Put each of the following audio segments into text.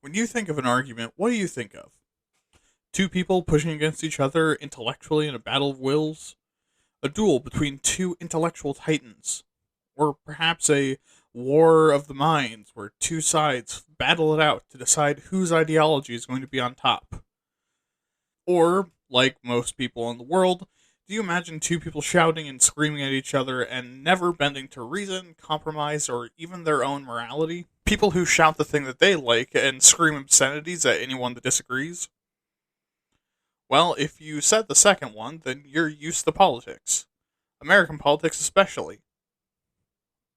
When you think of an argument, what do you think of? Two people pushing against each other intellectually in a battle of wills? A duel between two intellectual titans? Or perhaps a war of the minds where two sides battle it out to decide whose ideology is going to be on top? Or, like most people in the world, do you imagine two people shouting and screaming at each other and never bending to reason, compromise, or even their own morality? People who shout the thing that they like and scream obscenities at anyone that disagrees? Well, if you said the second one, then you're used to politics. American politics, especially.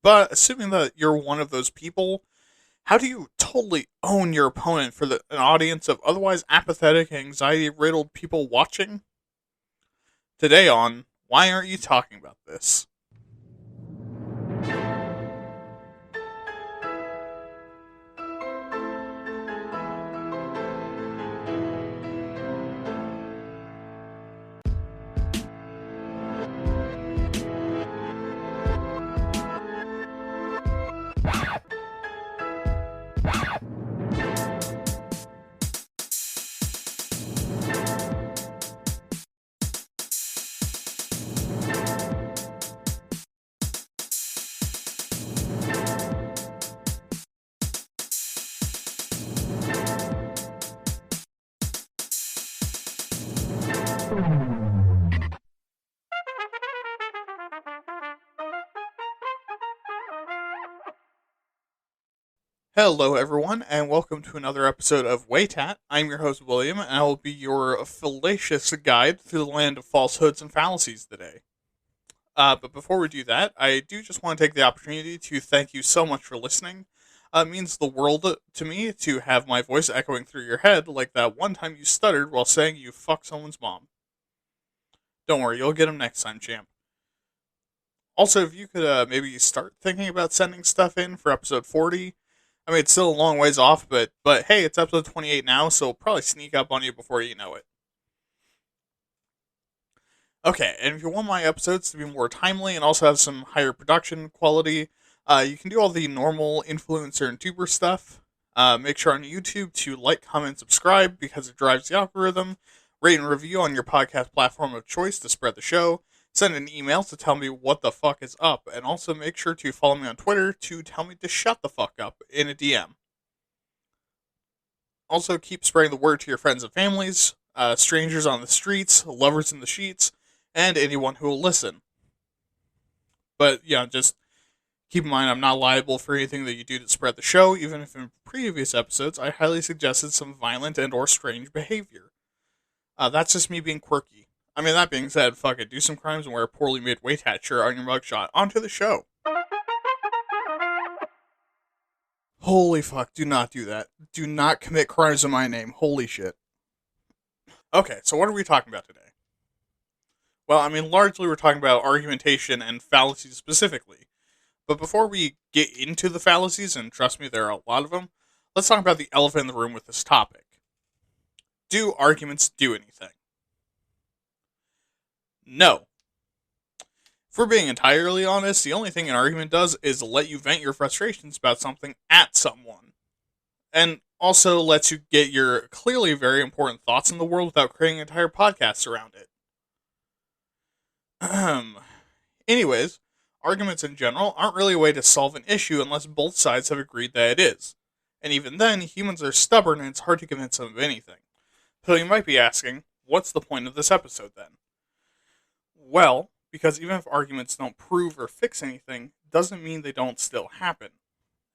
But assuming that you're one of those people, how do you totally own your opponent for an audience of otherwise apathetic, anxiety riddled people watching? Today on Why Aren't You Talking About This? Hello, everyone, and welcome to another episode of Waytat. I'm your host, William, and I will be your fallacious guide through the land of falsehoods and fallacies today. But before we do that, I do just want to take the opportunity to thank you so much for listening. It means the world to me to have my voice echoing through your head like that one time you stuttered while saying you fuck someone's mom. Don't worry, you'll get them next time, champ. Also, if you could maybe start thinking about sending stuff in for episode 40. I mean, it's still a long ways off, but hey, it's episode 28 now, so it'll probably sneak up on you before you know it. Okay, and if you want my episodes to be more timely and also have some higher production quality, you can do all the normal influencer and tuber stuff. Make sure on YouTube to like, comment, subscribe because it drives the algorithm. Rate and review on your podcast platform of choice to spread the show. Send an email to tell me what the fuck is up, and also make sure to follow me on Twitter to tell me to shut the fuck up in a DM. Also, keep spreading the word to your friends and families, strangers on the streets, lovers in the sheets, and anyone who will listen. But, yeah, just keep in mind I'm not liable for anything that you do to spread the show, even if in previous episodes I highly suggested some violent and or strange behavior. That's just me being quirky. I mean, that being said, fuck it, do some crimes and wear a poorly made weight hat shirt on your mugshot. Onto the show. Holy fuck, do not do that. Do not commit crimes in my name. Holy shit. Okay, so what are we talking about today? Well, I mean, largely we're talking about argumentation and fallacies specifically. But before we get into the fallacies, and trust me, there are a lot of them, let's talk about the elephant in the room with this topic. Do arguments do anything? No. If we're being entirely honest, the only thing an argument does is let you vent your frustrations about something at someone. And also lets you get your clearly very important thoughts in the world without creating entire podcasts around it. Anyways, arguments in general aren't really a way to solve an issue unless both sides have agreed that it is. And even then, humans are stubborn and it's hard to convince them of anything. So you might be asking, what's the point of this episode then? Well, because even if arguments don't prove or fix anything, doesn't mean they don't still happen.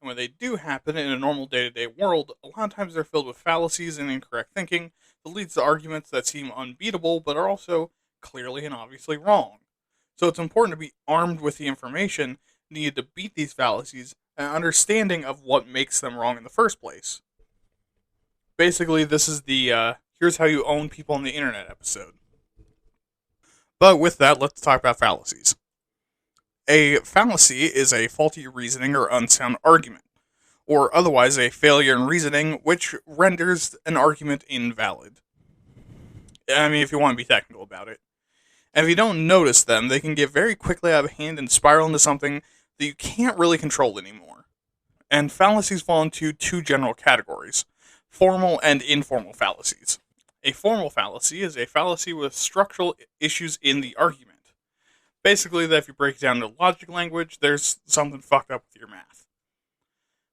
And when they do happen in a normal day-to-day world, a lot of times they're filled with fallacies and incorrect thinking that leads to arguments that seem unbeatable but are also clearly and obviously wrong. So it's important to be armed with the information needed to beat these fallacies and understanding of what makes them wrong in the first place. Basically, this is the here's how you own people on the internet episode. But with that, let's talk about fallacies. A fallacy is a faulty reasoning or unsound argument, or otherwise a failure in reasoning which renders an argument invalid. I mean, if you want to be technical about it. And if you don't notice them, they can get very quickly out of hand and spiral into something that you can't really control anymore. And fallacies fall into two general categories. Formal and informal fallacies. A formal fallacy is a fallacy with structural issues in the argument. Basically, that if you break it down to logic language, there's something fucked up with your math.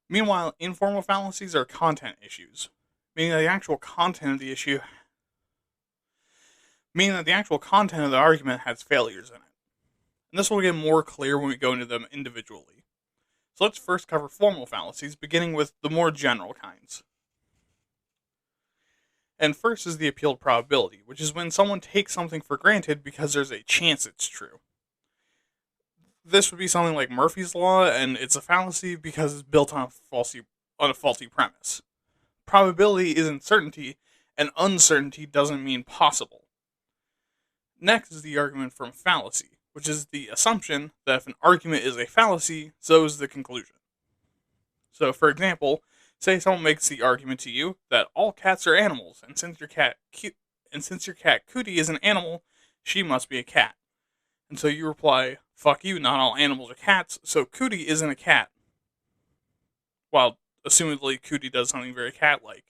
Meanwhile, informal fallacies are content issues, meaning that the actual content of the issue, meaning that the actual content of the argument has failures in it. And this will get more clear when we go into them individually. So let's first cover formal fallacies, beginning with the more general kinds. And first is the appealed probability, which is when someone takes something for granted because there's a chance it's true. This would be something like Murphy's Law, and it's a fallacy because it's built on a faulty premise. Probability isn't certainty, and uncertainty doesn't mean possible. Next is the argument from fallacy, which is the assumption that if an argument is a fallacy, so is the conclusion. So, for example, say someone makes the argument to you that all cats are animals, and since your cat Cootie is an animal, she must be a cat. And so you reply, fuck you, not all animals are cats, so Cootie isn't a cat. While, assumedly, Cootie does something very cat-like.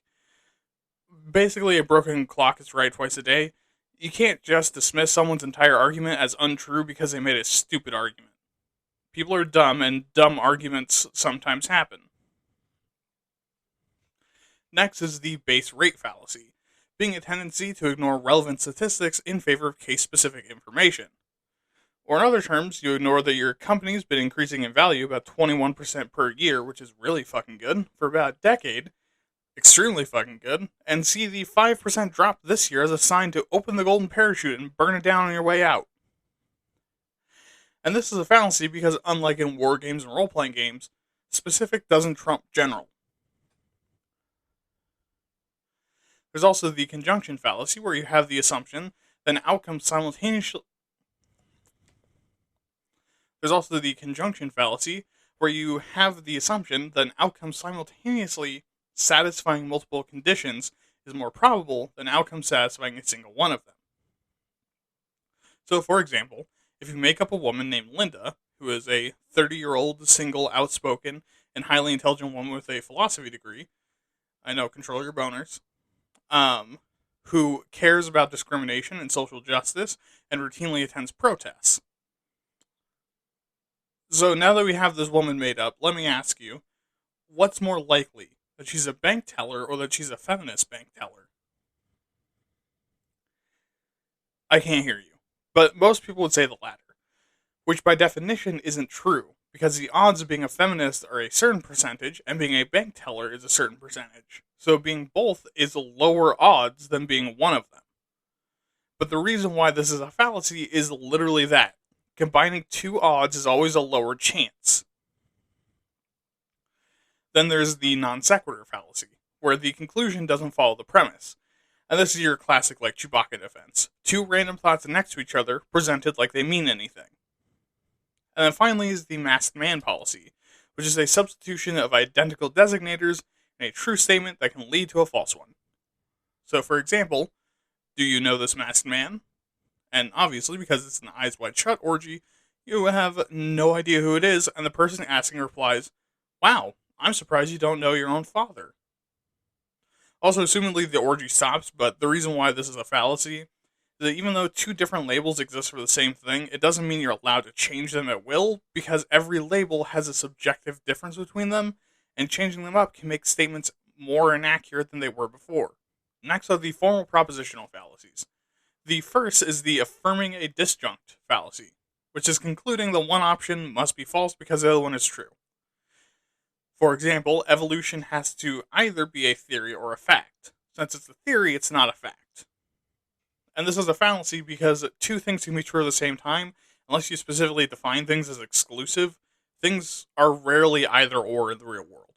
Basically, a broken clock is right twice a day. You can't just dismiss someone's entire argument as untrue because they made a stupid argument. People are dumb, and dumb arguments sometimes happen. Next is the base rate fallacy, being a tendency to ignore relevant statistics in favor of case-specific information. Or in other terms, you ignore that your company's been increasing in value about 21% per year, which is really fucking good, for about a decade, extremely fucking good, and see the 5% drop this year as a sign to open the golden parachute and burn it down on your way out. And this is a fallacy because, unlike in war games and role-playing games, specific doesn't trump general. There's also the conjunction fallacy, where you have the assumption that an outcome simultaneously There's also the conjunction fallacy, where you have the assumption that an outcome simultaneously satisfying multiple conditions is more probable than an outcome satisfying a single one of them. So, for example, if you make up a woman named Linda, who is a 30-year-old, single, outspoken, and highly intelligent woman with a philosophy degree, I know, control your boners, who cares about discrimination and social justice, and routinely attends protests. So now that we have this woman made up, let me ask you, what's more likely, that she's a bank teller or that she's a feminist bank teller? I can't hear you, but most people would say the latter, which by definition isn't true, because the odds of being a feminist are a certain percentage, and being a bank teller is a certain percentage. So being both is lower odds than being one of them. But the reason why this is a fallacy is literally that. Combining two odds is always a lower chance. Then there's the non sequitur fallacy, where the conclusion doesn't follow the premise. And this is your classic, like, Chewbacca defense. Two random thoughts next to each other, presented like they mean anything. And then finally is the masked man policy, which is a substitution of identical designators in a true statement that can lead to a false one. So, for example, do you know this masked man? And obviously, because it's an eyes wide shut orgy, you have no idea who it is, and the person asking replies, wow, I'm surprised you don't know your own father. Also, assumedly the orgy stops, but the reason why this is a fallacy is that even though two different labels exist for the same thing, it doesn't mean you're allowed to change them at will, because every label has a subjective difference between them, and changing them up can make statements more inaccurate than they were before. Next are the formal propositional fallacies. The first is the affirming a disjunct fallacy, which is concluding that one option must be false because the other one is true. For example, evolution has to either be a theory or a fact. Since it's a theory, it's not a fact. And this is a fallacy because two things can be true at the same time. Unless you specifically define things as exclusive, things are rarely either or in the real world.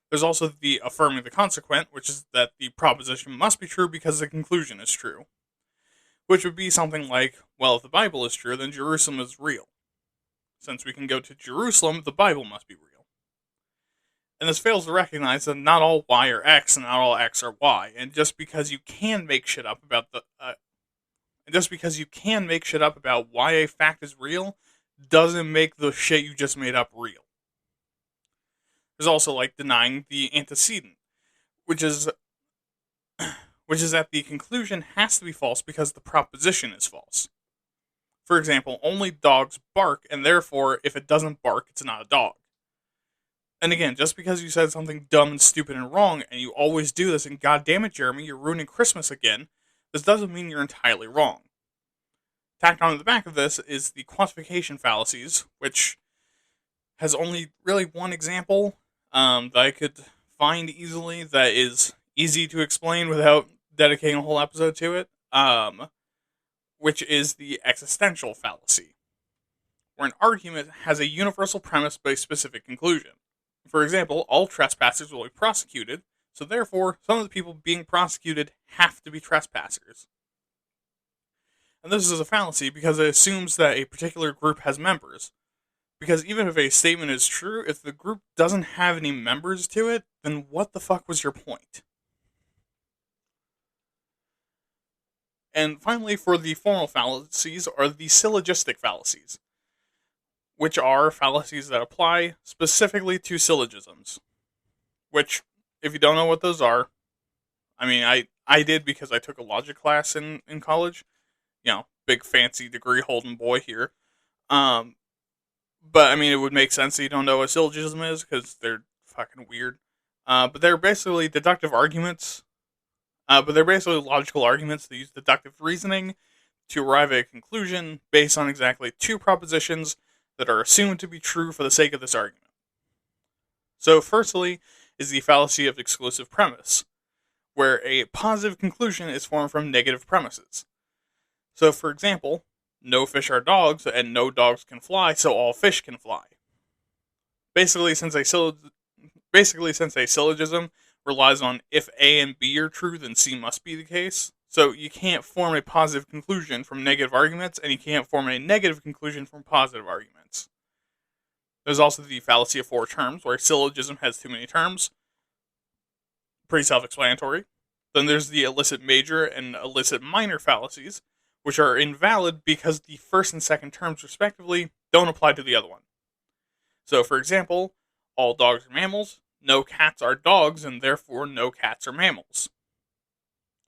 There's also the affirming the consequent, which is that the proposition must be true because the conclusion is true. Which would be something like, well, if the Bible is true, then Jerusalem is real. Since we can go to Jerusalem, the Bible must be real. And this fails to recognize that not all Y are X and not all X are Y. And just because you can make shit up about why a fact is real, doesn't make the shit you just made up real. There's also like denying the antecedent, which is which is that the conclusion has to be false because the proposition is false. For example, only dogs bark, and therefore, if it doesn't bark, it's not a dog. And again, just because you said something dumb and stupid and wrong, and you always do this, and god damn it, Jeremy, you're ruining Christmas again, this doesn't mean you're entirely wrong. Tacked on to the back of this is the quantification fallacies, which has only really one example that I could find easily that is easy to explain without dedicating a whole episode to it, which is the existential fallacy, where an argument has a universal premise but a specific conclusion. For example, all trespassers will be prosecuted, so therefore, some of the people being prosecuted have to be trespassers. And this is a fallacy because it assumes that a particular group has members. Because even if a statement is true, if the group doesn't have any members to it, then what the fuck was your point? And finally, for the formal fallacies, are the syllogistic fallacies, which are fallacies that apply specifically to syllogisms. Which, if you don't know what those are, I mean, I did because I took a logic class in college. You know, big fancy degree holding boy here. But I mean, it would make sense that you don't know what a syllogism is because they're fucking weird. But they're basically deductive arguments. But they're basically logical arguments that use deductive reasoning to arrive at a conclusion based on exactly two propositions that are assumed to be true for the sake of this argument. So, firstly, is the fallacy of exclusive premise, where a positive conclusion is formed from negative premises. So, for example, no fish are dogs, and no dogs can fly, so all fish can fly. Basically, since a syllogism relies on if A and B are true, then C must be the case. So you can't form a positive conclusion from negative arguments, and you can't form a negative conclusion from positive arguments. There's also the fallacy of four terms, where a syllogism has too many terms. Pretty self-explanatory. Then there's the illicit major and illicit minor fallacies, which are invalid because the first and second terms, respectively, don't apply to the other one. So, for example, all dogs are mammals, no cats are dogs, and therefore no cats are mammals.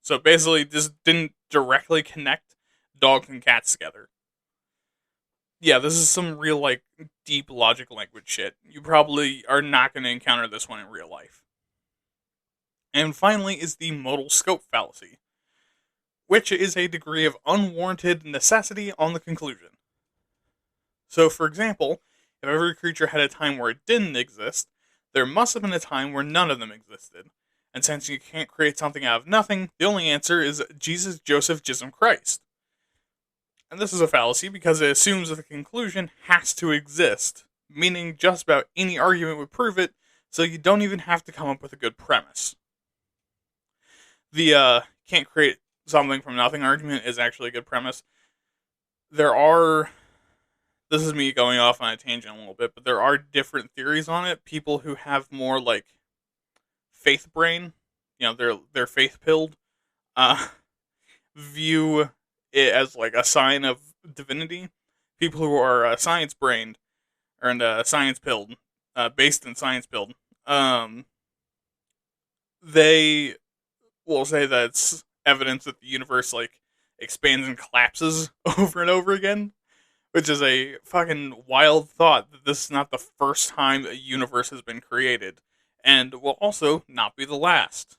So basically, this didn't directly connect dogs and cats together. Yeah, this is some real, deep logic language shit. You probably are not going to encounter this one in real life. And finally is the modal scope fallacy, which is a degree of unwarranted necessity on the conclusion. So, for example, if every creature had a time where it didn't exist, there must have been a time where none of them existed. And since you can't create something out of nothing, the only answer is Jesus, Joseph, Jism, Christ. And this is a fallacy because it assumes that the conclusion has to exist, meaning just about any argument would prove it, so you don't even have to come up with a good premise. The can't create something from nothing argument is actually a good premise. This is me going off on a tangent a little bit, but there are different theories on it. People who have more, faith brain, they're faith-pilled, view it as, a sign of divinity. People who are science-brained, and science-pilled, based in science-pilled, they will say that it's evidence that the universe, expands and collapses over and over again. Which is a fucking wild thought that this is not the first time a universe has been created. And will also not be the last.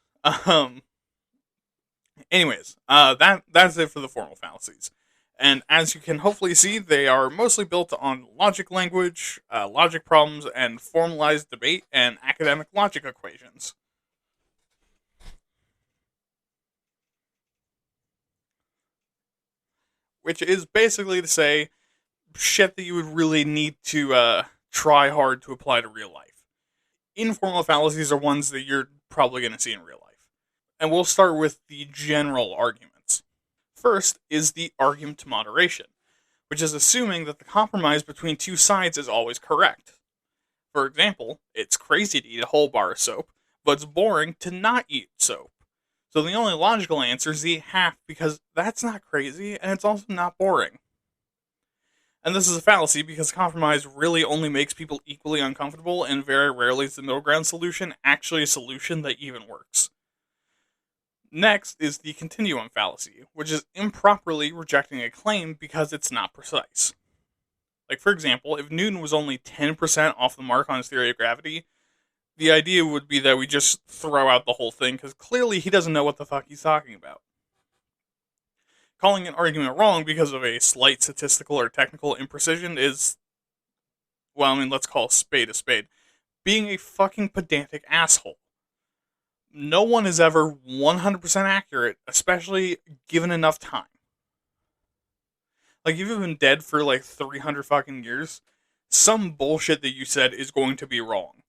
Anyways, that's it for the formal fallacies. And as you can hopefully see, they are mostly built on logic language, logic problems, and formalized debate and academic logic equations. Which is basically to say, shit that you would really need to try hard to apply to real life. Informal fallacies are ones that you're probably going to see in real life. And we'll start with the general arguments. First is the argument to moderation, which is assuming that the compromise between two sides is always correct. For example, it's crazy to eat a whole bar of soap, but it's boring to not eat soap. So the only logical answer is to eat half because that's not crazy and it's also not boring. And this is a fallacy because compromise really only makes people equally uncomfortable, and very rarely is the middle ground solution actually a solution that even works. Next is the continuum fallacy, which is improperly rejecting a claim because it's not precise. Like, for example, if Newton was only 10% off the mark on his theory of gravity, the idea would be that we just throw out the whole thing because clearly he doesn't know what the fuck he's talking about. Calling an argument wrong because of a slight statistical or technical imprecision is, well, let's call a spade a spade. Being a fucking pedantic asshole. No one is ever 100% accurate, especially given enough time. Like, if you've been dead for like 300 fucking years, some bullshit that you said is going to be wrong.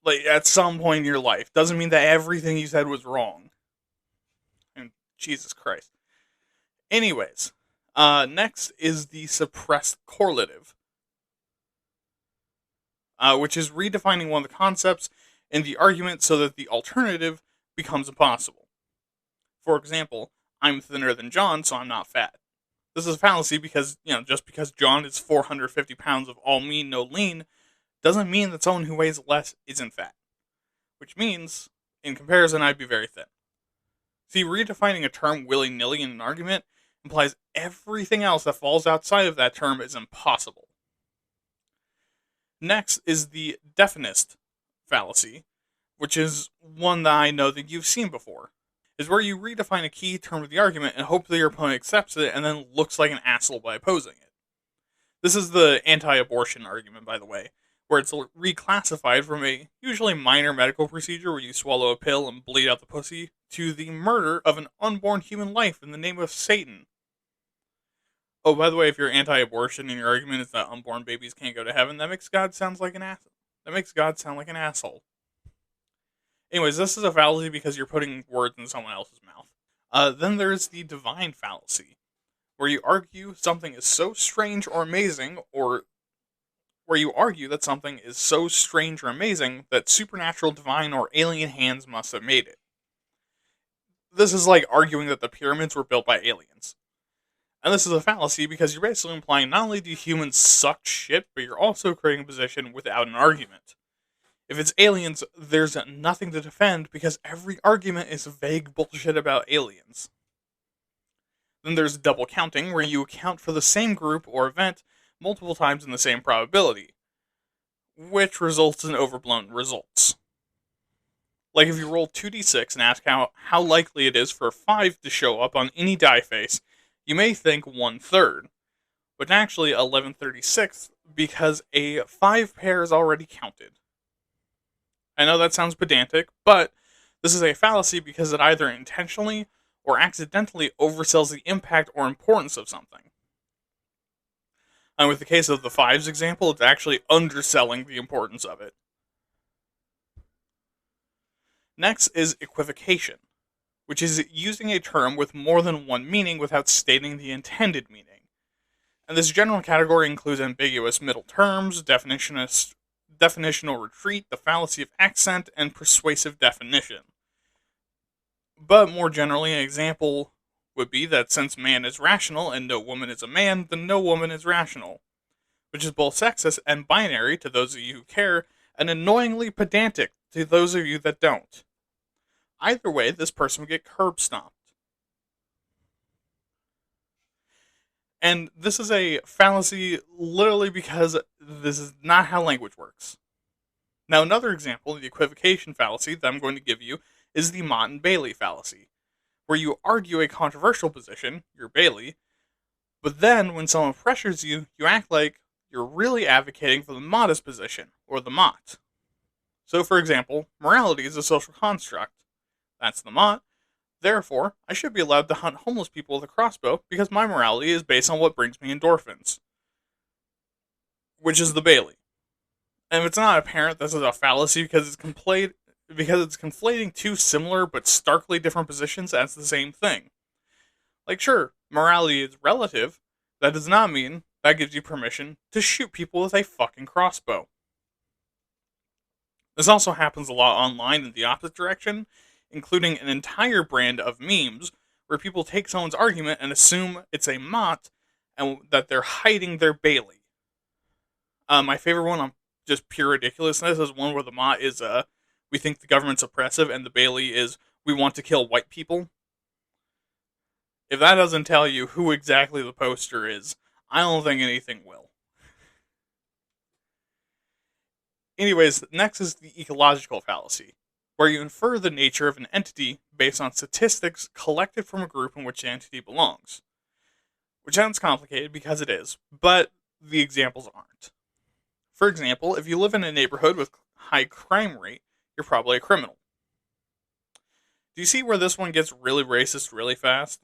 Like, at some point in your life. Doesn't mean that everything you said was wrong. And Jesus Christ. Anyways, next is the suppressed correlative, which is redefining one of the concepts in the argument so that the alternative becomes impossible. For example, I'm thinner than John, so I'm not fat. This is a fallacy because, just because John is 450 pounds of all mean, no lean, doesn't mean that someone who weighs less isn't fat. Which means, in comparison, I'd be very thin. See, redefining a term willy-nilly in an argument implies everything else that falls outside of that term is impossible. Next is the definist fallacy, which is one that I know that you've seen before, is where you redefine a key term of the argument and hope that your opponent accepts it and then looks like an asshole by opposing it. This is the anti-abortion argument, by the way, where it's reclassified from a usually minor medical procedure where you swallow a pill and bleed out the pussy to the murder of an unborn human life in the name of Satan. Oh, by the way, if you're anti-abortion and your argument is that unborn babies can't go to heaven, that makes God sound like an asshole. Anyways, this is a fallacy because you're putting words in someone else's mouth. Then there's the divine fallacy, where you argue something is so strange or amazing, or where you argue that something is so strange or amazing that supernatural, divine, or alien hands must have made it. This is like arguing that the pyramids were built by aliens. And this is a fallacy because you're basically implying not only do humans suck shit, but you're also creating a position without an argument. If it's aliens, there's nothing to defend because every argument is vague bullshit about aliens. Then there's double counting, where you account for the same group or event multiple times in the same probability, which results in overblown results. Like if you roll 2d6 and ask how likely it is for a 5 to show up on any die face, you may think 1/3, but actually 11/36 because a 5 pair is already counted. I know that sounds pedantic, but this is a fallacy because it either intentionally or accidentally oversells the impact or importance of something. And with the case of the 5s example, it's actually underselling the importance of it. Next is equivocation, which is using a term with more than one meaning without stating the intended meaning. And this general category includes ambiguous middle terms, definitional retreat, the fallacy of accent, and persuasive definition. But more generally, an example would be that since man is rational and no woman is a man, then no woman is rational, which is both sexist and binary to those of you who care, and annoyingly pedantic to those of you that don't. Either way, this person would get curb stomped. And this is a fallacy literally because this is not how language works. Now, another example of the equivocation fallacy that I'm going to give you is the Mott and Bailey fallacy, where you argue a controversial position, your Bailey, but then when someone pressures you, you act like you're really advocating for the modest position, or the Mott. So, for example, morality is a social construct. That's the Mott. Therefore, I should be allowed to hunt homeless people with a crossbow because my morality is based on what brings me endorphins. Which is the Bailey. And if it's not apparent, this is a fallacy because it's conflating two similar but starkly different positions as the same thing. Like, sure, morality is relative. That does not mean that gives you permission to shoot people with a fucking crossbow. This also happens a lot online in the opposite direction, including an entire brand of memes where people take someone's argument and assume it's a Mott and that they're hiding their Bailey. My favorite one on just pure ridiculousness is one where the Ma is, we think the government's oppressive, and the Bailey is, we want to kill white people. If that doesn't tell you who exactly the poster is, I don't think anything will. Anyways, next is the ecological fallacy, where you infer the nature of an entity based on statistics collected from a group in which the entity belongs. Which sounds complicated because it is, but the examples aren't. For example, if you live in a neighborhood with high crime rate, you're probably a criminal. Do you see where this one gets really racist really fast?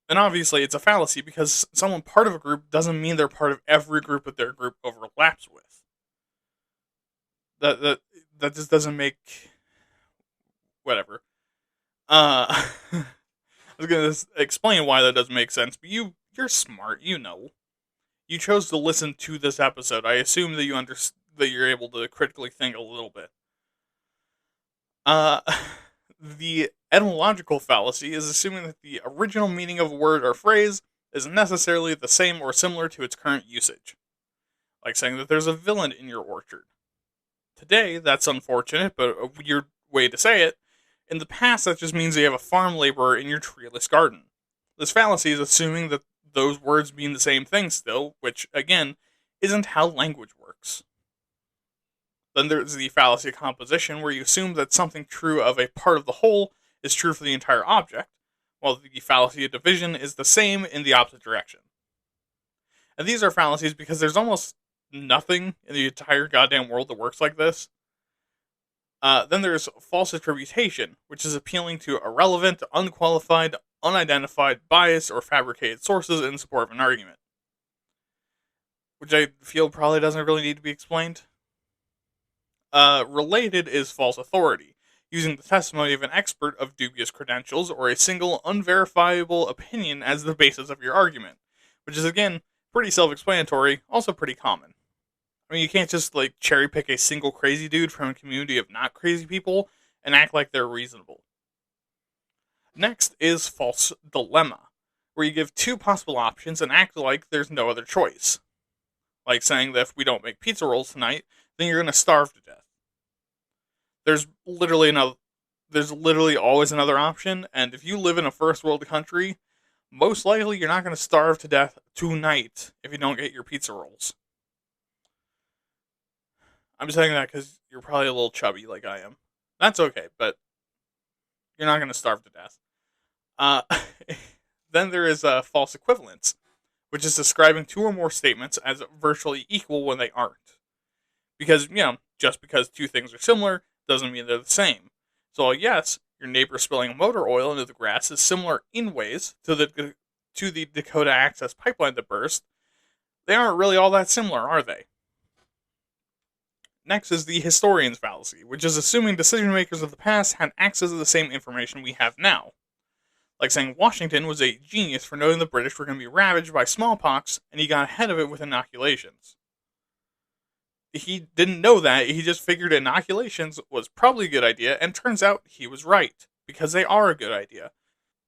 And obviously it's a fallacy because someone part of a group doesn't mean they're part of every group that their group overlaps with. That just doesn't make whatever. I was gonna explain why that doesn't make sense, but you're smart, you know. You chose to listen to this episode. I assume that that you're able to critically think a little bit. The etymological fallacy is assuming that the original meaning of a word or phrase is necessarily the same or similar to its current usage. Like saying that there's a villain in your orchard. Today, that's unfortunate, but a weird way to say it. In the past, that just means you have a farm laborer in your treeless garden. This fallacy is assuming that those words mean the same thing still, which, again, isn't how language works. Then there's the fallacy of composition, where you assume that something true of a part of the whole is true for the entire object, while the fallacy of division is the same in the opposite direction. And these are fallacies because there's almost nothing in the entire goddamn world that works like this. Then there's false attribution, which is appealing to irrelevant, unqualified, unidentified, biased, or fabricated sources in support of an argument. Which I feel probably doesn't really need to be explained. Related is false authority, using the testimony of an expert of dubious credentials or a single unverifiable opinion as the basis of your argument, which is, again, pretty self-explanatory, also pretty common. I mean, you can't just, cherry pick a single crazy dude from a community of not crazy people and act like they're reasonable. Next is false dilemma, where you give two possible options and act like there's no other choice. Like saying that if we don't make pizza rolls tonight, then you're going to starve to death. There's literally always another option, and if you live in a first world country, most likely you're not going to starve to death tonight if you don't get your pizza rolls. I'm saying that because you're probably a little chubby like I am. That's okay, but you're not going to starve to death. Then there is false equivalence, which is describing two or more statements as virtually equal when they aren't. Because, just because two things are similar doesn't mean they're the same. So, yes, your neighbor spilling motor oil into the grass is similar in ways to the Dakota Access pipeline that burst. They aren't really all that similar, are they? Next is the historian's fallacy, which is assuming decision makers of the past had access to the same information we have now. Like saying Washington was a genius for knowing the British were going to be ravaged by smallpox, and he got ahead of it with inoculations. He didn't know that, he just figured inoculations was probably a good idea, and turns out he was right, because they are a good idea.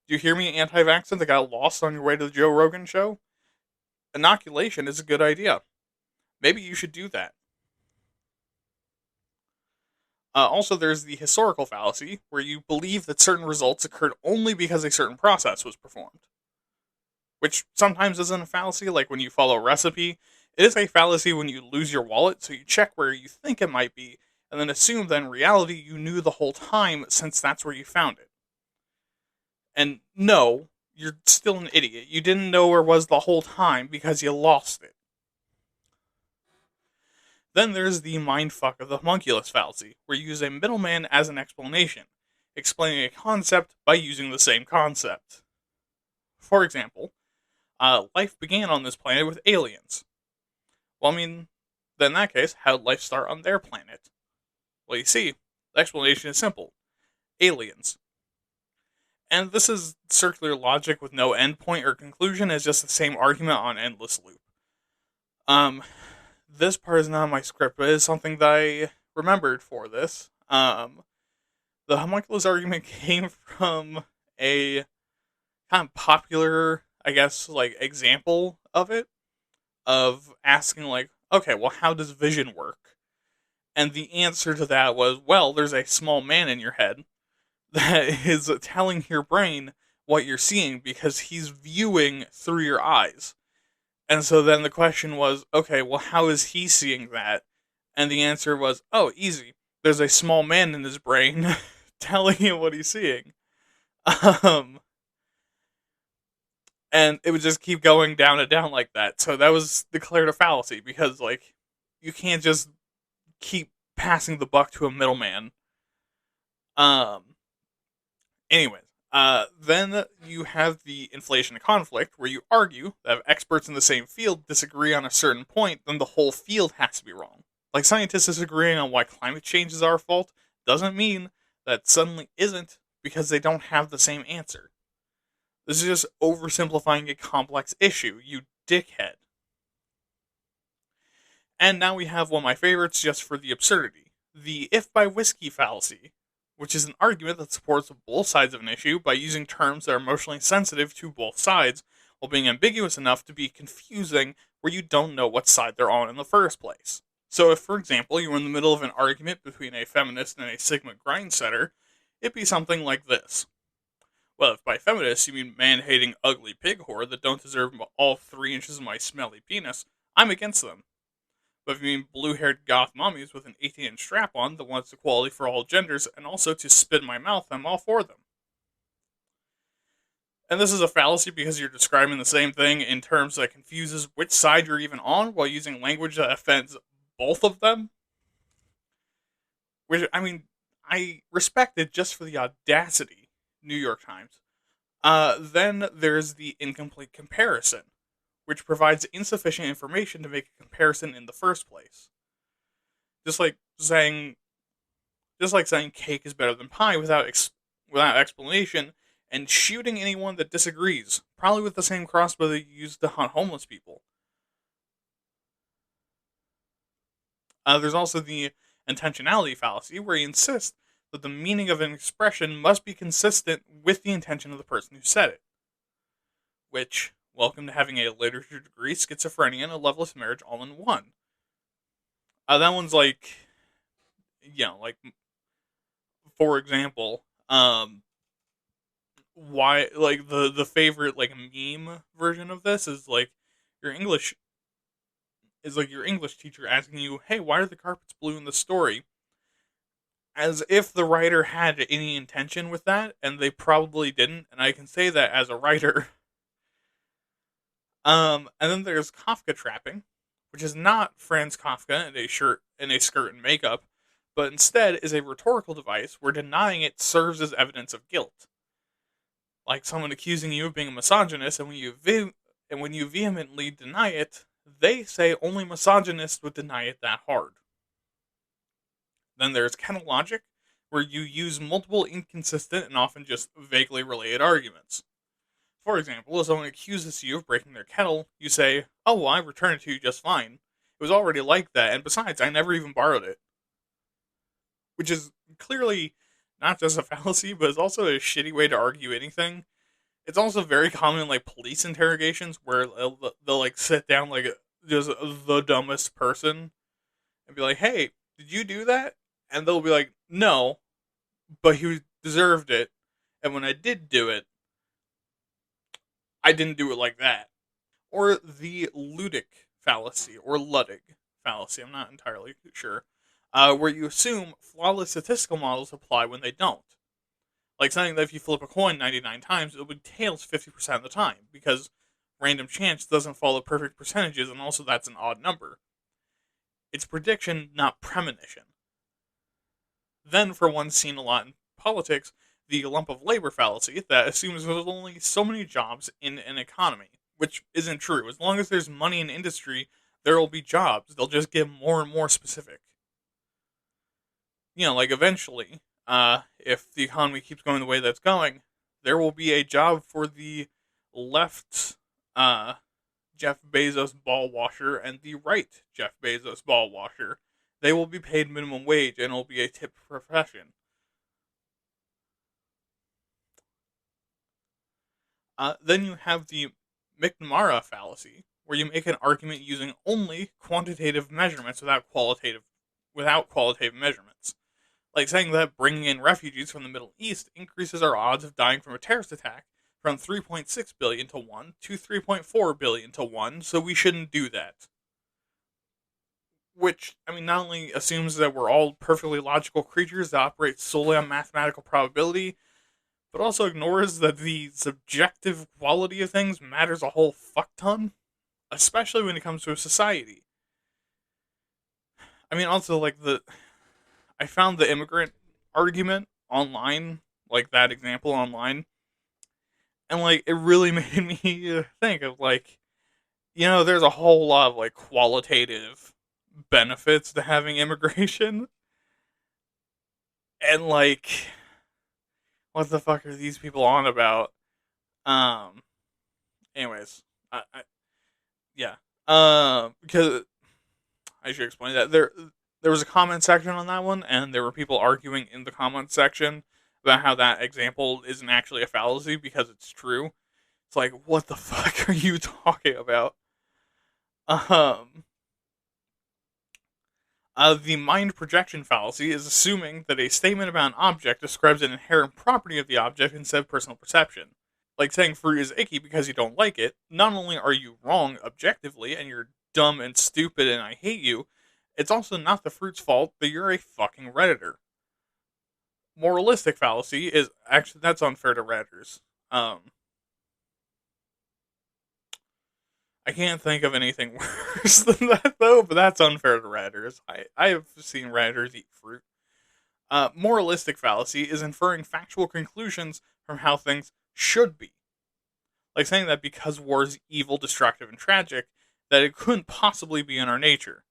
Do you hear me, anti-vaxxer that got lost on your way to the Joe Rogan show? Inoculation is a good idea. Maybe you should do that. Also, there's the historical fallacy, where you believe that certain results occurred only because a certain process was performed. Which sometimes isn't a fallacy, like when you follow a recipe. It is a fallacy when you lose your wallet, so you check where you think it might be, and then assume that in reality you knew the whole time since that's where you found it. And no, you're still an idiot. You didn't know where it was the whole time because you lost it. Then there's the mindfuck of the homunculus fallacy, where you use a middleman as an explanation, explaining a concept by using the same concept. For example, life began on this planet with aliens. Well, then in that case, how did life start on their planet? Well, you see, the explanation is simple. Aliens. And this is circular logic with no endpoint or conclusion, it's just the same argument on endless loop. This part is not on my script, but it is something that I remembered for this. The homunculus argument came from a kind of popular I guess, like, example of it, of asking, like, okay, well, how does vision work? And the answer to that was, well, there's a small man in your head that is telling your brain what you're seeing because he's viewing through your eyes. And so then the question was, okay, well, how is he seeing that? And the answer was, oh, easy. There's a small man in his brain telling him what he's seeing. Um, and it would just keep going down and down like that. So that was declared a fallacy because, like, you can't just keep passing the buck to a middleman. Um, anyways, then you have the inflation conflict, where you argue that if experts in the same field disagree on a certain point, then the whole field has to be wrong. Like, scientists disagreeing on why climate change is our fault doesn't mean that it suddenly isn't because they don't have the same answer. This is just oversimplifying a complex issue, you dickhead. And now we have one of my favorites just for the absurdity, the if by whiskey fallacy, which is an argument that supports both sides of an issue by using terms that are emotionally sensitive to both sides, while being ambiguous enough to be confusing where you don't know what side they're on in the first place. So if, for example, you were in the middle of an argument between a feminist and a Sigma grindsetter, it'd be something like this. Well, if by feminist you mean man-hating ugly pig whore that don't deserve all 3 inches of my smelly penis, I'm against them. But if you mean blue-haired goth mummies with an 18-inch strap-on that wants equality for all genders and also to spit in my mouth, I'm all for them. And this is a fallacy because you're describing the same thing in terms that confuses which side you're even on while using language that offends both of them. Which, I mean, I respect it just for the audacity, New York Times. Then there's the incomplete comparison, which provides insufficient information to make a comparison in the first place. Just like saying, cake is better than pie without explanation, and shooting anyone that disagrees, probably with the same crossbow that you used to hunt homeless people. There's also the intentionality fallacy, where you insist that the meaning of an expression must be consistent with the intention of the person who said it. Which, welcome to having a literature degree, schizophrenia, and a loveless marriage all in one. That one's like, like, for example, why, like, the favorite, like, meme version of this is like your English your English teacher asking you, hey, why are the carpets blue in the story? As if the writer had any intention with that, and they probably didn't, and I can say that as a writer. And then there's Kafka trapping, which is not Franz Kafka in a skirt and makeup, but instead is a rhetorical device where denying it serves as evidence of guilt. Like someone accusing you of being a misogynist, and when you vehemently deny it, they say only misogynists would deny it that hard. Then there's kennel logic, where you use multiple inconsistent and often just vaguely related arguments. For example, if someone accuses you of breaking their kettle, you say, oh, well, I returned it to you just fine. It was already like that, and besides, I never even borrowed it. Which is clearly not just a fallacy, but it's also a shitty way to argue anything. It's also very common in, like, police interrogations, where they'll like, sit down, like, just the dumbest person, and be like, hey, did you do that? And they'll be like, no, but he deserved it, and when I did do it, I didn't do it like that. Or the ludic fallacy, or Luddig fallacy, I'm not entirely sure, where you assume flawless statistical models apply when they don't. Like saying that if you flip a coin 99 times, it'll be tails 50% of the time, because random chance doesn't follow perfect percentages, and also that's an odd number. It's prediction, not premonition. Then, for one seen a lot in politics, the lump of labor fallacy that assumes there's only so many jobs in an economy, which isn't true. As long as there's money in industry, there will be jobs. They'll just get more and more specific. Like, eventually, if the economy keeps going the way that's going, there will be a job for the left Jeff Bezos ball washer and the right Jeff Bezos ball washer. They will be paid minimum wage, and it will be a tipped profession. Then you have the McNamara fallacy, where you make an argument using only quantitative measurements without qualitative measurements. Like saying that bringing in refugees from the Middle East increases our odds of dying from a terrorist attack from 3.6 billion to 1 to 3.4 billion to 1, so we shouldn't do that. Which, I mean, not only assumes that we're all perfectly logical creatures that operate solely on mathematical probability, but also ignores that the subjective quality of things matters a whole fuck ton, especially when it comes to a society. I mean, also, I found the immigrant argument online, like that example online, and, like, it really made me think of, like, there's a whole lot of, like, qualitative benefits to having immigration, and, like, what the fuck are these people on about? Um, anyways, yeah. Because I should explain that there was a comment section on that one, and there were people arguing in the comment section about how that example isn't actually a fallacy because it's true. It's like, what the fuck are you talking about? The mind projection fallacy is assuming that a statement about an object describes an inherent property of the object instead of personal perception. Like saying fruit is icky because you don't like it, not only are you wrong objectively and you're dumb and stupid and I hate you, it's also not the fruit's fault that you're a fucking Redditor. Moralistic fallacy is actually, that's unfair to Redditors. I can't think of anything worse than that though, but that's unfair to Redditors. I have seen Redditors eat fruit. Moralistic fallacy is inferring factual conclusions from how things should be. Like saying that because war is evil, destructive, and tragic, that it couldn't possibly be in our nature.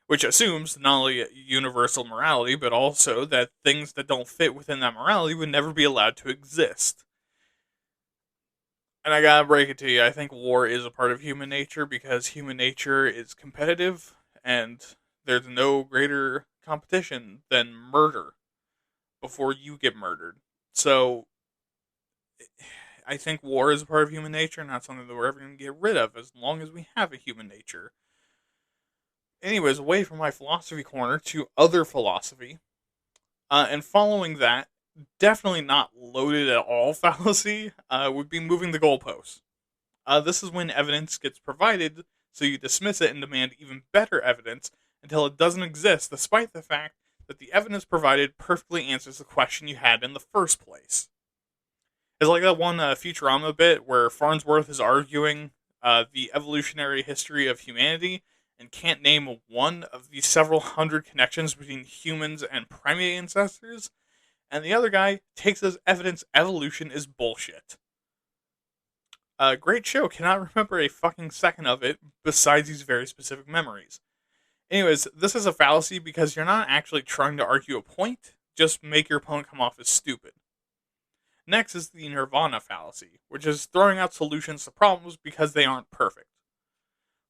Which assumes not only universal morality, but also that things that don't fit within that morality would never be allowed to exist. And I gotta break it to you, I think war is a part of human nature because human nature is competitive, and there's no greater competition than murder before you get murdered. So, I think war is a part of human nature, and not something that we're ever going to get rid of as long as we have a human nature. Anyways, away from my philosophy corner to other philosophy, and following that, definitely not loaded at all fallacy, would be moving the goalposts. This is when evidence gets provided, so you dismiss it and demand even better evidence until it doesn't exist, despite the fact that the evidence provided perfectly answers the question you had in the first place. It's like that one Futurama bit where Farnsworth is arguing the evolutionary history of humanity and can't name one of the several hundred connections between humans and primate ancestors, and the other guy takes as evidence evolution is bullshit. Great show, cannot remember a fucking second of it besides these very specific memories. Anyways, this is a fallacy because you're not actually trying to argue a point, just make your opponent come off as stupid. Next is the nirvana fallacy, which is throwing out solutions to problems because they aren't perfect.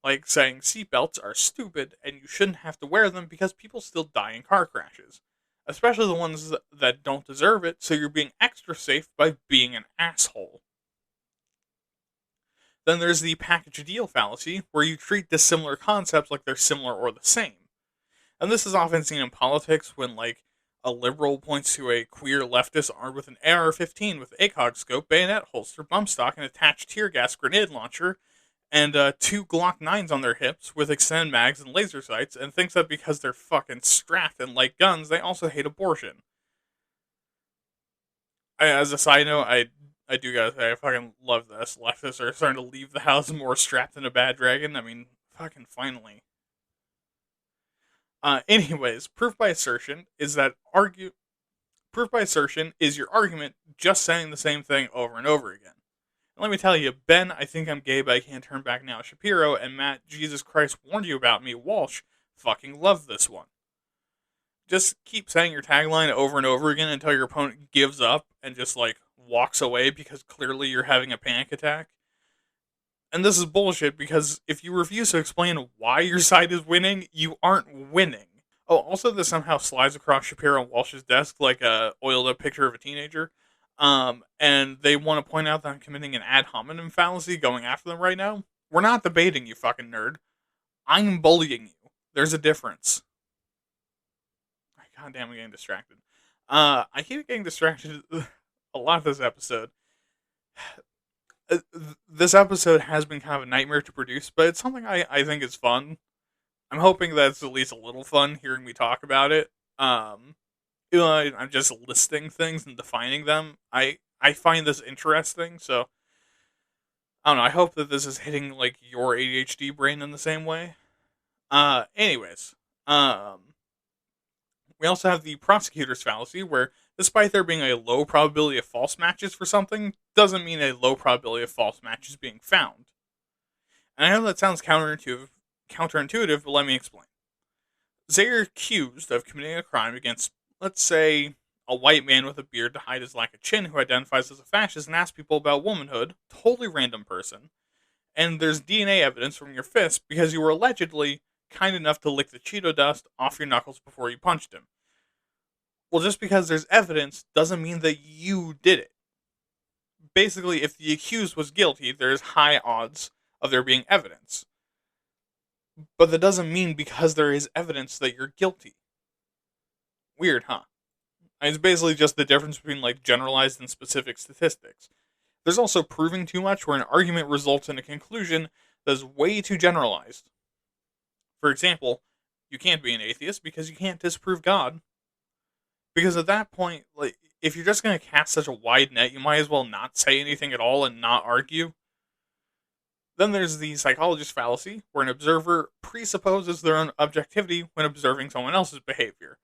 Like saying seatbelts are stupid and you shouldn't have to wear them because people still die in car crashes. Especially the ones that don't deserve it, so you're being extra safe by being an asshole. Then there's the package deal fallacy, where you treat dissimilar concepts like they're similar or the same. And this is often seen in politics when, like, a liberal points to a queer leftist armed with an AR-15 with ACOG scope, bayonet holster, bump stock, and attached tear gas grenade launcher, and 2 Glock 9s on their hips with extended mags and laser sights, and thinks that because they're fucking strapped and like guns, they also hate abortion. As a side note, I do gotta say, I fucking love this. Leftists are starting to leave the house more strapped than a bad dragon. I mean, fucking finally. Anyways, proof by assertion is your argument just saying the same thing over and over again. And let me tell you, Ben, I think I'm gay, but I can't turn back now, Shapiro, and Matt, Jesus Christ warned you about me, Walsh, fucking love this one. Just keep saying your tagline over and over again until your opponent gives up and just, like, walks away because clearly you're having a panic attack. And this is bullshit because if you refuse to explain why your side is winning, you aren't winning. Oh, also this somehow slides across Shapiro and Walsh's desk like a oiled up picture of a teenager. and they want to point out that I'm committing an ad hominem fallacy going after them right now. We're not debating, you fucking nerd. I'm bullying you. There's a difference. God damn, I'm getting distracted. I keep getting distracted a lot this episode. This episode has been kind of a nightmare to produce, but it's something I think is fun. I'm hoping that it's at least a little fun hearing me talk about it. I'm just listing things and defining them. I find this interesting, so I don't know. I hope that this is hitting like your ADHD brain in the same way. Anyways, we also have the prosecutor's fallacy, where despite there being a low probability of false matches for something, doesn't mean a low probability of false matches being found. And I know that sounds counterintuitive, but let me explain. Say you're accused of committing a crime against, let's say, a white man with a beard to hide his lack of chin who identifies as a fascist and asks people about womanhood, totally random person, and there's DNA evidence from your fist because you were allegedly kind enough to lick the Cheeto dust off your knuckles before you punched him. Well, just because there's evidence doesn't mean that you did it. Basically, if the accused was guilty, there's high odds of there being evidence. But that doesn't mean because there is evidence that you're guilty. Weird, huh? It's basically just the difference between like generalized and specific statistics. There's also proving too much, where an argument results in a conclusion that is way too generalized. For example, you can't be an atheist because you can't disprove God. Because at that point, like, if you're just going to cast such a wide net, you might as well not say anything at all and not argue. Then there's the psychologist fallacy, where an observer presupposes their own objectivity when observing someone else's behavior.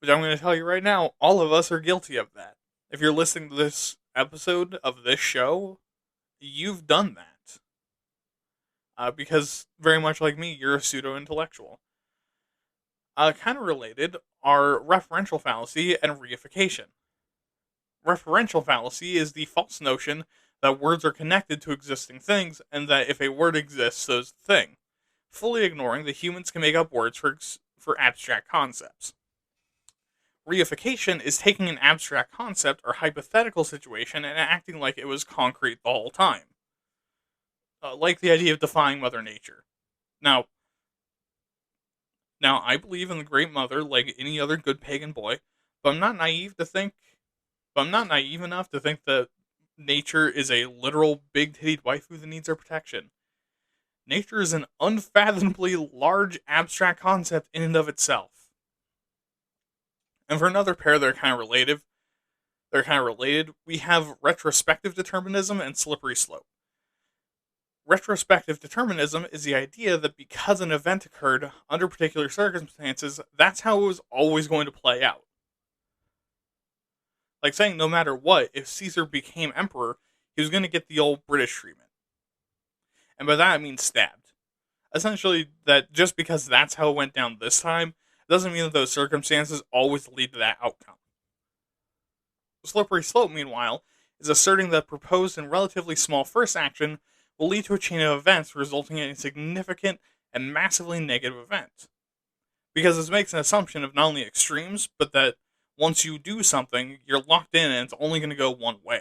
Which I'm going to tell you right now, all of us are guilty of that. If you're listening to this episode of this show, you've done that. Because, very much like me, you're a pseudo-intellectual. Kind of related are referential fallacy and reification. Referential fallacy is the false notion that words are connected to existing things, and that if a word exists, so is the thing, fully ignoring that humans can make up words for abstract concepts. Reification is taking an abstract concept or hypothetical situation and acting like it was concrete the whole time. Like the idea of defying Mother Nature. Now, I believe in the Great Mother like any other good pagan boy, but I'm not naive enough to think that nature is a literal big-tittied waifu that needs our protection. Nature is an unfathomably large abstract concept in and of itself. And for another pair that are kind of related, we have retrospective determinism and slippery slope. Retrospective determinism is the idea that because an event occurred under particular circumstances, that's how it was always going to play out. Like saying no matter what, if Caesar became emperor, he was going to get the old British treatment. And by that I mean stabbed. Essentially, that just because that's how it went down this time, doesn't mean that those circumstances always lead to that outcome. Slippery slope, meanwhile, is asserting that proposed and relatively small first action will lead to a chain of events resulting in a significant and massively negative event. Because this makes an assumption of not only extremes, but that once you do something, you're locked in and it's only going to go one way.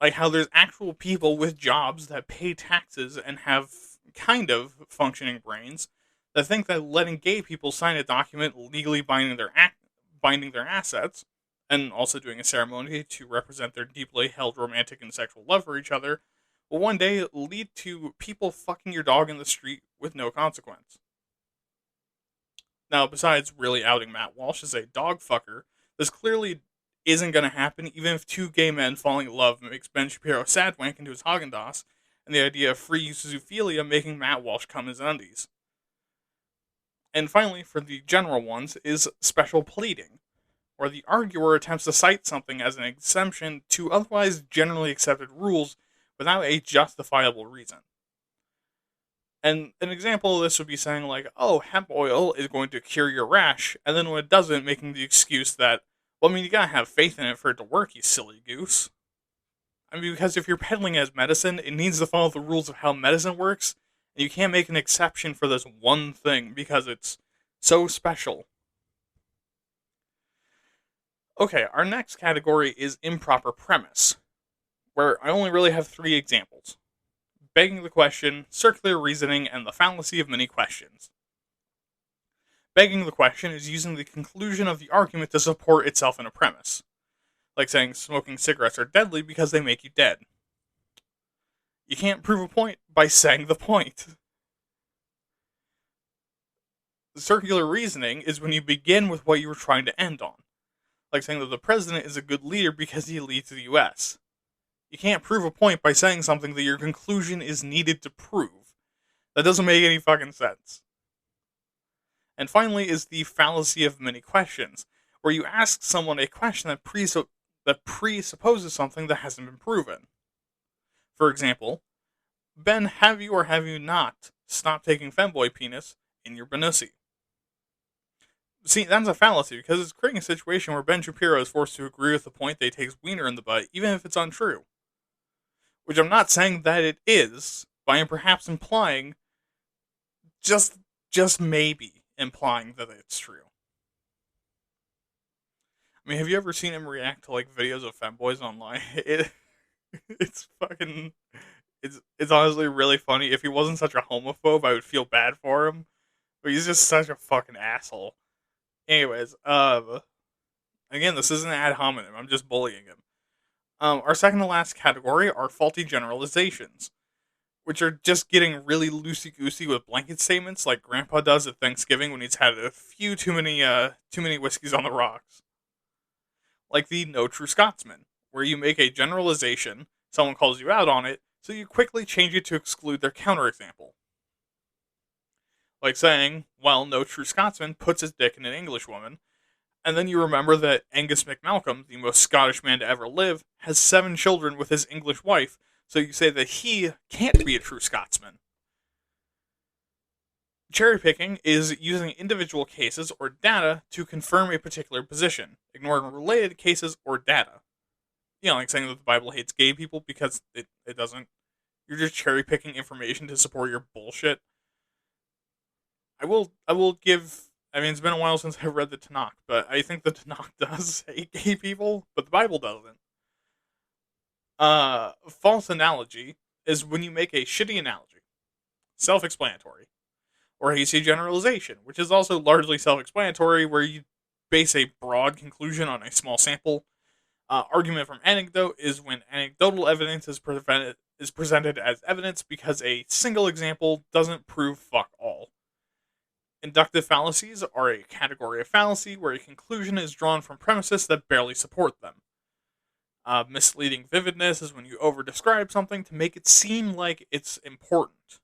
Like how there's actual people with jobs that pay taxes and have kind of functioning brains that think that letting gay people sign a document legally binding their assets, and also doing a ceremony to represent their deeply held romantic and sexual love for each other, will one day lead to people fucking your dog in the street with no consequence. Now, besides really outing Matt Walsh as a dog fucker, this clearly isn't going to happen even if two gay men falling in love makes Ben Shapiro sad wank into his Haagen-Dazs, and the idea of free zoophilia making Matt Walsh come in his undies. And finally, for the general ones, is special pleading, where the arguer attempts to cite something as an exemption to otherwise generally accepted rules without a justifiable reason. And an example of this would be saying like, oh, hemp oil is going to cure your rash, and then when it doesn't, making the excuse that, well, I mean, you gotta have faith in it for it to work, you silly goose. I mean, because if you're peddling as medicine, it needs to follow the rules of how medicine works, and you can't make an exception for this one thing because it's so special. Okay, our next category is improper premise, where I only really have three examples: begging the question, circular reasoning, and the fallacy of many questions. Begging the question is using the conclusion of the argument to support itself in a premise, like saying smoking cigarettes are deadly because they make you dead. You can't prove a point by saying the point. Circular reasoning is when you begin with what you were trying to end on, like saying that the president is a good leader because he leads the US. You can't prove a point by saying something that your conclusion is needed to prove. That doesn't make any fucking sense. And finally is the fallacy of many questions, where you ask someone a question that presupposes something that hasn't been proven. For example, Ben, have you or have you not stopped taking femboy penis in your Benussi? See, that's a fallacy because it's creating a situation where Ben Shapiro is forced to agree with the point that he takes wiener in the butt, even if it's untrue. Which I'm not saying that it is, but I am perhaps implying, just maybe implying that it's true. I mean, have you ever seen him react to like videos of femboys online? It's fucking, it's honestly really funny. If he wasn't such a homophobe, I would feel bad for him. But he's just such a fucking asshole. Anyways, again, this isn't ad hominem. I'm just bullying him. Our second to last category are faulty generalizations, which are just getting really loosey goosey with blanket statements, like Grandpa does at Thanksgiving when he's had a few too many whiskeys on the rocks. Like the no true Scotsman, where you make a generalization, someone calls you out on it, so you quickly change it to exclude their counterexample. Like saying, well, no true Scotsman puts his dick in an English woman, and then you remember that Angus MacMalcolm, the most Scottish man to ever live, has 7 children with his English wife, so you say that he can't be a true Scotsman. Cherry picking is using individual cases or data to confirm a particular position, ignoring related cases or data. You know, like saying that the Bible hates gay people because it doesn't. You're just cherry picking information to support your bullshit. I will give. I mean, it's been a while since I've read the Tanakh, but I think the Tanakh does hate gay people, but the Bible doesn't. False analogy is when you make a shitty analogy, self-explanatory, or hasty generalization, which is also largely self-explanatory, where you base a broad conclusion on a small sample. Argument from anecdote is when anecdotal evidence is presented as evidence because a single example doesn't prove fuck all. Inductive fallacies are a category of fallacy where a conclusion is drawn from premises that barely support them. Misleading vividness is when you over-describe something to make it seem like it's important.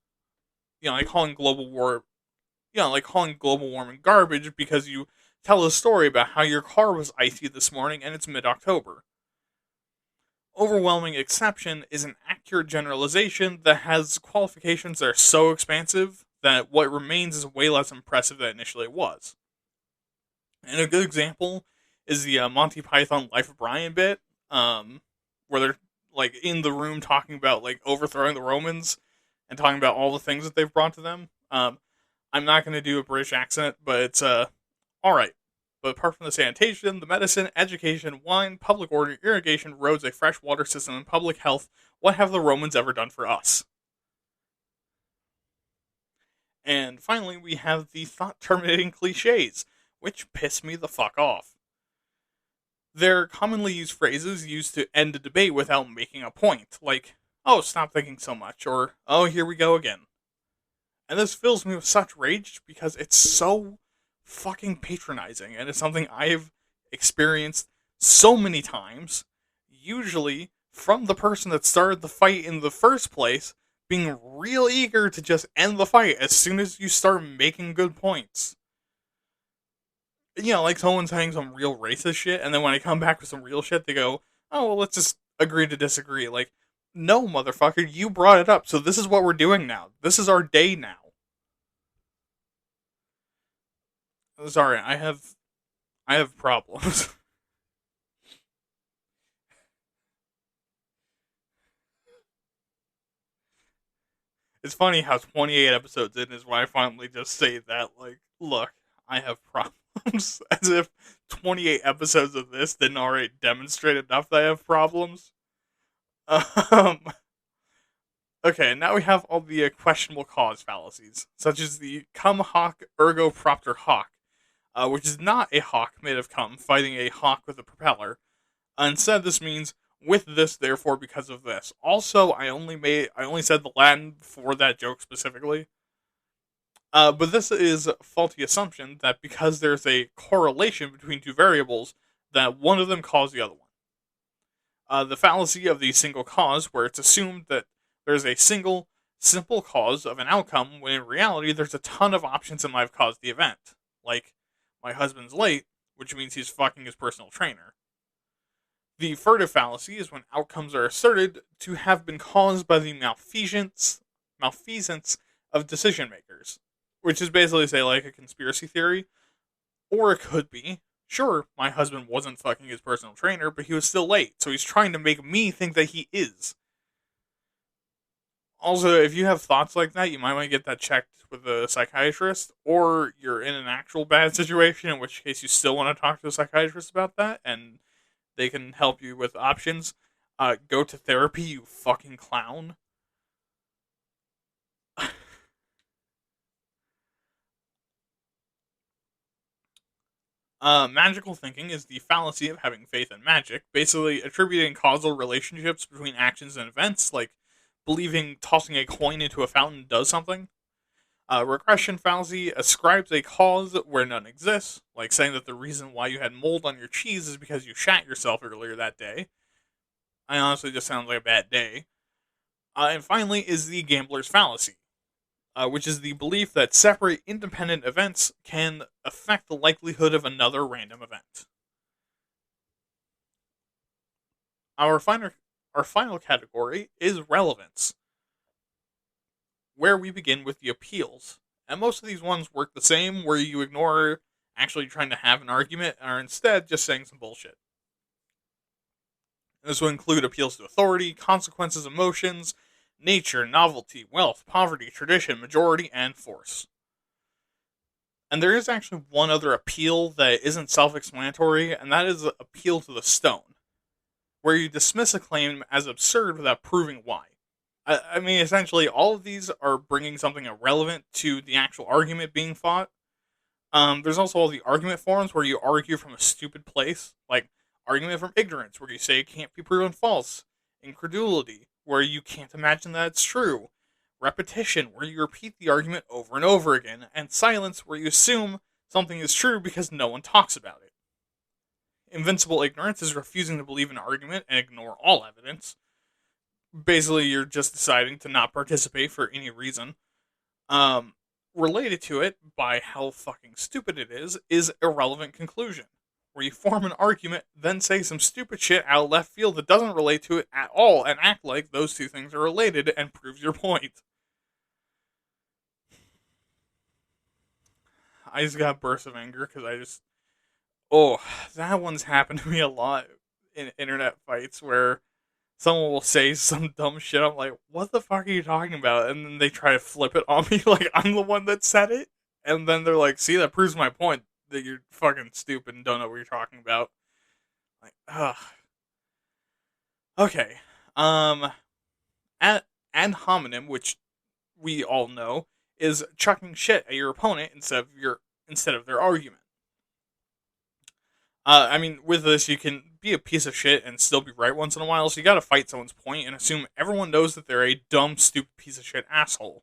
You know, like calling global warming garbage because you tell a story about how your car was icy this morning and it's mid-October. Overwhelming exception is an accurate generalization that has qualifications that are so expansive that what remains is way less impressive than initially it was. And a good example is the Monty Python Life of Brian bit, where they're like in the room talking about like overthrowing the Romans and talking about all the things that they've brought to them. I'm not going to do a British accent, but it's all right. But apart from the sanitation, the medicine, education, wine, public order, irrigation, roads, a fresh water system, and public health, what have the Romans ever done for us? And finally, we have the thought-terminating cliches, which piss me the fuck off. They're commonly used phrases used to end a debate without making a point, like, oh, stop thinking so much, or, oh, here we go again. And this fills me with such rage because it's so fucking patronizing, and it's something I've experienced so many times, usually from the person that started the fight in the first place, being real eager to just end the fight as soon as you start making good points. You know, like someone saying some real racist shit, and then when I come back with some real shit, they go, oh, well, let's just agree to disagree. Like, no, motherfucker, you brought it up, so this is what we're doing now. This is our day now. Sorry, I have problems. It's funny how 28 episodes in is when I finally just say that, like, look, I have problems. As if 28 episodes of this didn't already demonstrate enough that I have problems. Um, okay, now we have all the questionable cause fallacies, such as the cum hoc ergo propter hoc, which is not a hawk made of cum fighting a hawk with a propeller. Instead, this means with this, therefore, because of this. Also, I only said the Latin for that joke specifically. But this is a faulty assumption that because there's a correlation between two variables, that one of them caused the other one. The fallacy of the single cause, where it's assumed that there's a single, simple cause of an outcome, when in reality there's a ton of options that might have caused the event. Like, my husband's late, which means he's fucking his personal trainer. The furtive fallacy is when outcomes are asserted to have been caused by the malfeasance of decision makers, which is basically say like a conspiracy theory, or it could be, sure, my husband wasn't fucking his personal trainer, but he was still late, so he's trying to make me think that he is. Also, if you have thoughts like that, you might want to get that checked with a psychiatrist, or you're in an actual bad situation, in which case you still want to talk to a psychiatrist about that, and they can help you with options. Go to therapy, you fucking clown. Magical thinking is the fallacy of having faith in magic, basically attributing causal relationships between actions and events, like believing tossing a coin into a fountain does something. Regression fallacy ascribes a cause where none exists, like saying that the reason why you had mold on your cheese is because you shat yourself earlier that day. I honestly just sounds like a bad day. And finally is the gambler's fallacy, which is the belief that separate independent events can affect the likelihood of another random event. Our final category is relevance, where we begin with the appeals. And most of these ones work the same, where you ignore actually trying to have an argument and are instead just saying some bullshit. This will include appeals to authority, consequences, emotions, nature, novelty, wealth, poverty, tradition, majority, and force. And there is actually one other appeal that isn't self-explanatory, and that is appeal to the stone, where you dismiss a claim as absurd without proving why. I mean, essentially, all of these are bringing something irrelevant to the actual argument being fought. There's also all the argument forms where you argue from a stupid place, like argument from ignorance, where you say it can't be proven false, incredulity, where you can't imagine that it's true, repetition, where you repeat the argument over and over again, and silence, where you assume something is true because no one talks about it. Invincible ignorance is refusing to believe an argument and ignore all evidence. Basically, you're just deciding to not participate for any reason. Related to it, by how fucking stupid it is irrelevant conclusion, where you form an argument, then say some stupid shit out of left field that doesn't relate to it at all, and act like those two things are related and proves your point. I just got bursts of anger because that one's happened to me a lot in internet fights where someone will say some dumb shit. I'm like, what the fuck are you talking about? And then they try to flip it on me like I'm the one that said it. And then they're like, see, that proves my point that you're fucking stupid and don't know what you're talking about. Like, ugh. Okay. Ad hominem, which we all know, is chucking shit at your opponent instead of their argument. I mean, with this, you can be a piece of shit and still be right once in a while, so you gotta fight someone's point and assume everyone knows that they're a dumb, stupid piece of shit asshole.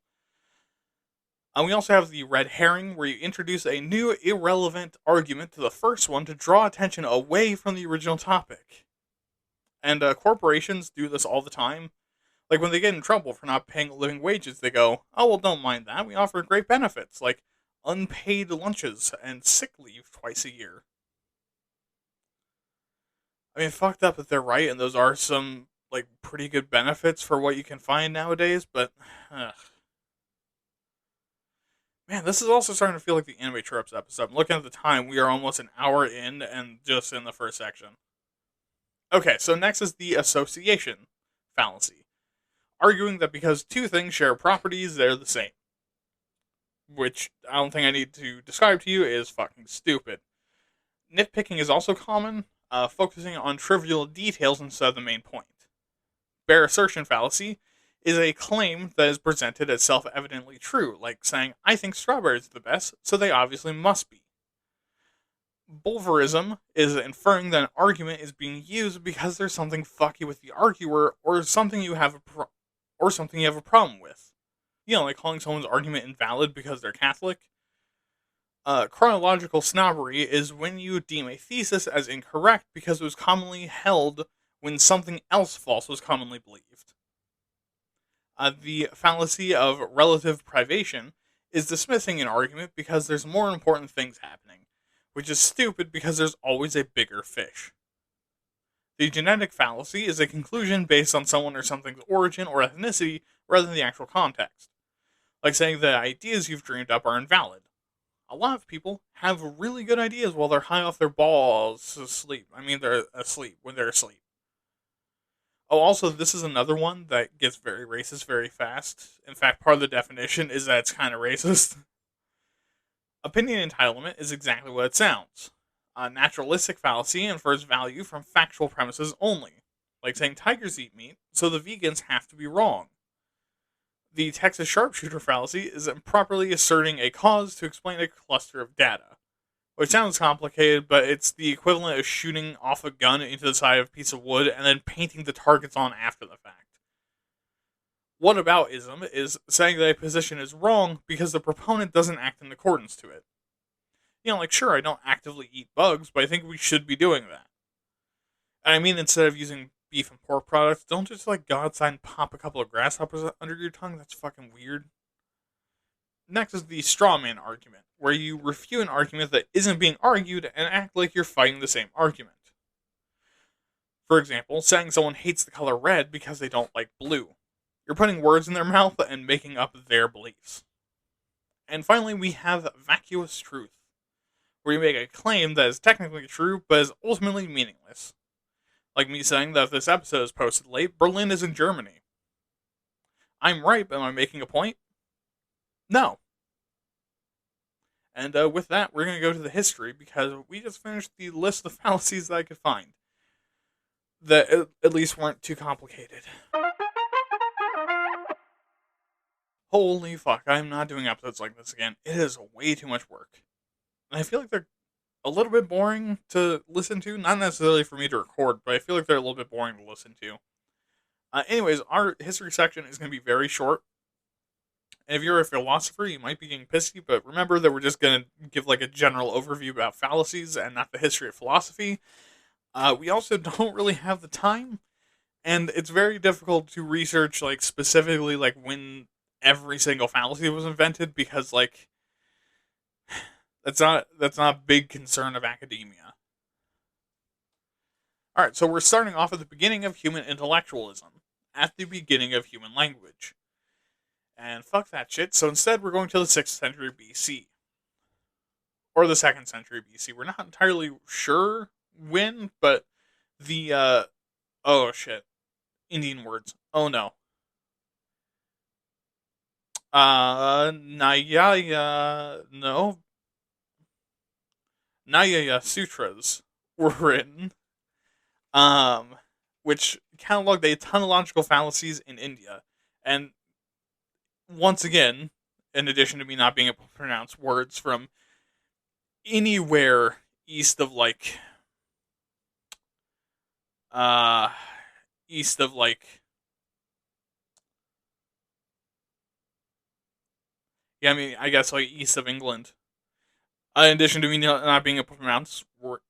We also have the red herring, where you introduce a new, irrelevant argument to the first one to draw attention away from the original topic. And corporations do this all the time. Like, when they get in trouble for not paying living wages, they go, oh, well, don't mind that. We offer great benefits, like unpaid lunches and sick leave twice a year. I mean, fucked up that they're right, and those are some, like, pretty good benefits for what you can find nowadays, but, man, this is also starting to feel like the Anime Tropes episode. I'm looking at the time, we are almost an hour in, and just in the first section. Okay, so next is the association fallacy, arguing that because two things share properties, they're the same. which I don't think I need to describe to you, is fucking stupid. Nitpicking is also common, focusing on trivial details instead of the main point. Bare assertion fallacy is a claim that is presented as self-evidently true, like saying, I think strawberries are the best, so they obviously must be. Bulverism is inferring that an argument is being used because there's something fucky with the arguer or something you have a problem with. You know, like calling someone's argument invalid because they're Catholic. Chronological snobbery is when you deem a thesis as incorrect because it was commonly held when something else false was commonly believed. The fallacy of relative privation is dismissing an argument because there's more important things happening, which is stupid because there's always a bigger fish. The genetic fallacy is a conclusion based on someone or something's origin or ethnicity rather than the actual context, like saying the ideas you've dreamed up are invalid. A lot of people have really good ideas while they're high off their balls asleep. I mean, they're asleep when they're asleep. Oh, also, this is another one that gets very racist very fast. In fact, part of the definition is that it's kind of racist. Opinion entitlement is exactly what it sounds. A naturalistic fallacy infers value from factual premises only, like saying tigers eat meat, so the vegans have to be wrong. The Texas sharpshooter fallacy is improperly asserting a cause to explain a cluster of data, which sounds complicated, but it's the equivalent of shooting off a gun into the side of a piece of wood and then painting the targets on after the fact. Whataboutism is saying that a position is wrong because the proponent doesn't act in accordance to it. You know, like, sure, I don't actively eat bugs, but I think we should be doing that. And I mean, instead of using beef and pork products, don't just, like, go outside and pop a couple of grasshoppers under your tongue. That's fucking weird. Next is the straw man argument, where you refute an argument that isn't being argued and act like you're fighting the same argument. For example, saying someone hates the color red because they don't like blue. You're putting words in their mouth and making up their beliefs. And finally, we have vacuous truth, where you make a claim that is technically true, but is ultimately meaningless. Like me saying that if this episode is posted late, Berlin is in Germany. I'm right, but am I making a point? No. And with that, we're going to go to the history, because we just finished the list of fallacies that I could find that at least weren't too complicated. Holy fuck, I'm not doing episodes like this again. It is way too much work. And I feel like they're a little bit boring to listen to. Not necessarily for me to record, but I feel like they're a little bit boring to listen to. Anyways, our history section is going to be very short. And if you're a philosopher, you might be getting pissy, but remember that we're just going to give like a general overview about fallacies and not the history of philosophy. We also don't really have the time, and it's very difficult to research like specifically like when every single fallacy was invented, because like that's not a big concern of academia. Alright, so we're starting off at the beginning of human intellectualism, at the beginning of human language. And fuck that shit, so instead we're going to the 6th century BC. Or the 2nd century BC. We're not entirely sure when, but the, oh shit. Indian words. Oh no. Nyaya Sutras were written, which cataloged a ton of logical fallacies in India. And once again, in addition to me not being able to pronounce words from anywhere east of like, east of like, yeah, I mean, I guess like east of England. In addition to me not being able to pronounce words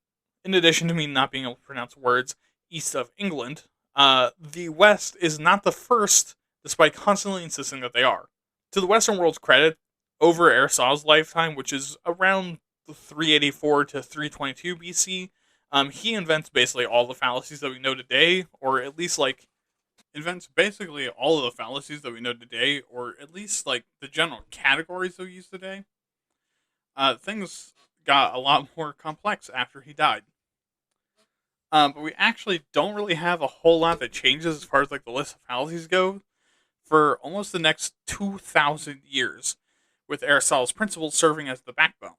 east of England, the West is not the first, despite constantly insisting that they are. To the Western world's credit, over Aristotle's lifetime, which is around 384 to 322 BC, he invents basically all the fallacies that we know today, or at least like invents basically all of the fallacies that we know today, or at least like the general categories that we use today. Things got a lot more complex after he died. But we actually don't really have a whole lot that changes as far as like the list of fallacies go for almost the next 2,000 years, with Aristotle's principles serving as the backbone.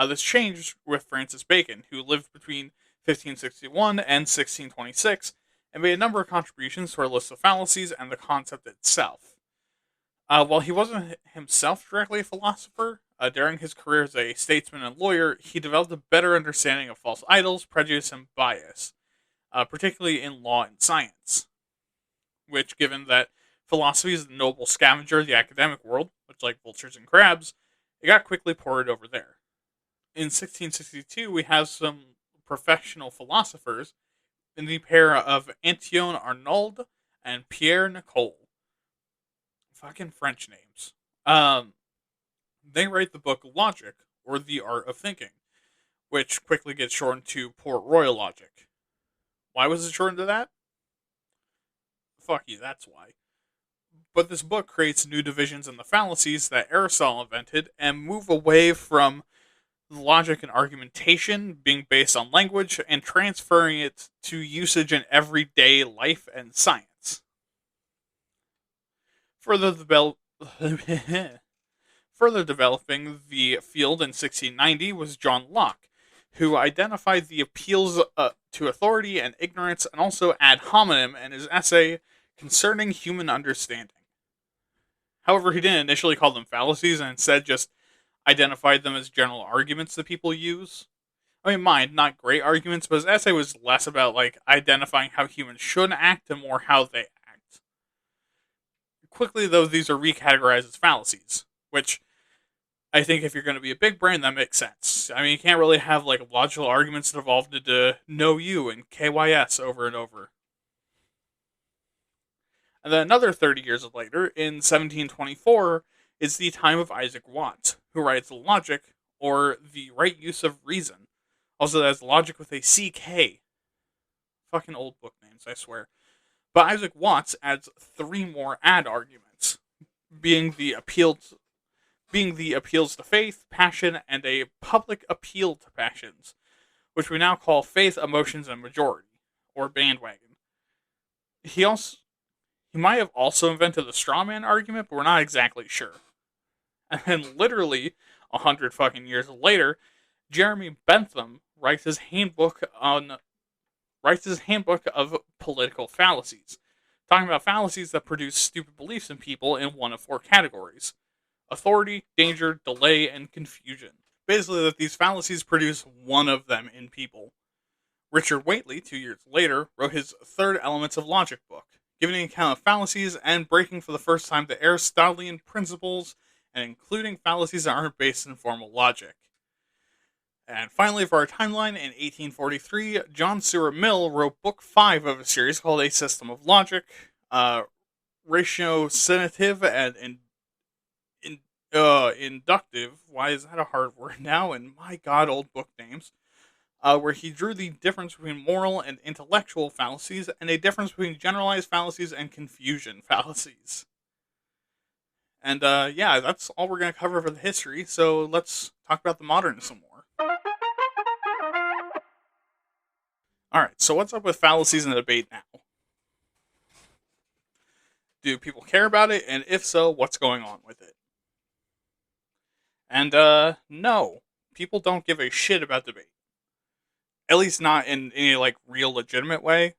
This changed with Francis Bacon, who lived between 1561 and 1626, and made a number of contributions to our list of fallacies and the concept itself. While he wasn't himself directly a philosopher, during his career as a statesman and lawyer, he developed a better understanding of false idols, prejudice, and bias, particularly in law and science. Which, given that philosophy is the noble scavenger of the academic world, much like vultures and crabs, it got quickly ported over there. In 1662, we have some professional philosophers in the pair of Antoine Arnauld and Pierre Nicole. Fucking French names. They write the book Logic, or The Art of Thinking, which quickly gets shortened to Port Royal Logic. Why was it shortened to that? Fuck you, that's why. But this book creates new divisions in the fallacies that Aristotle invented and move away from logic and argumentation being based on language and transferring it to usage in everyday life and science. Further developing the field in 1690 was John Locke, who identified the appeals to authority and ignorance, and also ad hominem in his essay Concerning Human Understanding. However, he didn't initially call them fallacies, and instead just identified them as general arguments that people use. I mean, mind, not great arguments, but his essay was less about, identifying how humans should act and more how they act. Quickly, though, these are recategorized as fallacies, which I think if you're going to be a big brain, that makes sense. I mean, you can't really have, logical arguments that evolved into know you and KYS over and over. And then another 30 years later, in 1724, is the time of Isaac Watts, who writes Logic, or The Right Use of Reason. Also, that's Logic with a CK. Fucking old book names, I swear. But Isaac Watts adds 3 more ad arguments, being the appeals to faith, passion, and a public appeal to passions, which we now call faith, emotions, and majority, or bandwagon. He might have also invented the straw man argument, but we're not exactly sure. And then literally 100 fucking years later, Jeremy Bentham writes his handbook of political fallacies, talking about fallacies that produce stupid beliefs in people in one of 4 categories: authority, danger, delay, and confusion. Basically, that these fallacies produce one of them in people. Richard Whately, 2 years later, wrote his Third Elements of Logic book, giving an account of fallacies and breaking for the first time the Aristotelian principles and including fallacies that aren't based in formal logic. And finally, for our timeline, in 1843, John Stuart Mill wrote Book 5 of a series called A System of Logic, ratiocinative and inductive. Why is that a hard word now? And my god, old book names. Where he drew the difference between moral and intellectual fallacies and a difference between generalized fallacies and confusion fallacies. And that's all we're going to cover for the history, so let's talk about the modern some more. Alright, so what's up with fallacies in the debate now? Do people care about it? And if so, what's going on with it? And, no. People don't give a shit about debate. At least not in any, real legitimate way.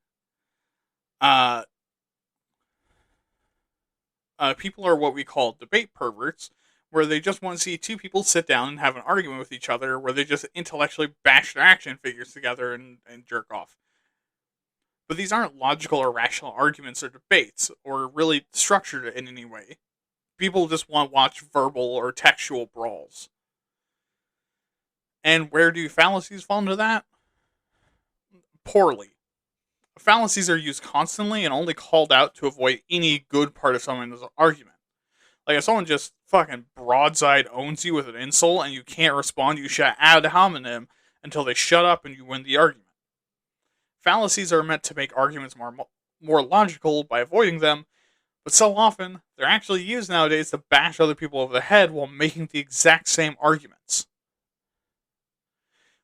People are what we call debate perverts, where they just want to see 2 people sit down and have an argument with each other, where they just intellectually bash their action figures together and jerk off. But these aren't logical or rational arguments or debates, or really structured in any way. People just want to watch verbal or textual brawls. And where do fallacies fall into that? Poorly. Fallacies are used constantly and only called out to avoid any good part of someone's argument. If someone just fucking broadside owns you with an insult and you can't respond, you shout ad hominem until they shut up and you win the argument. Fallacies are meant to make arguments more logical by avoiding them, but so often they're actually used nowadays to bash other people over the head while making the exact same arguments.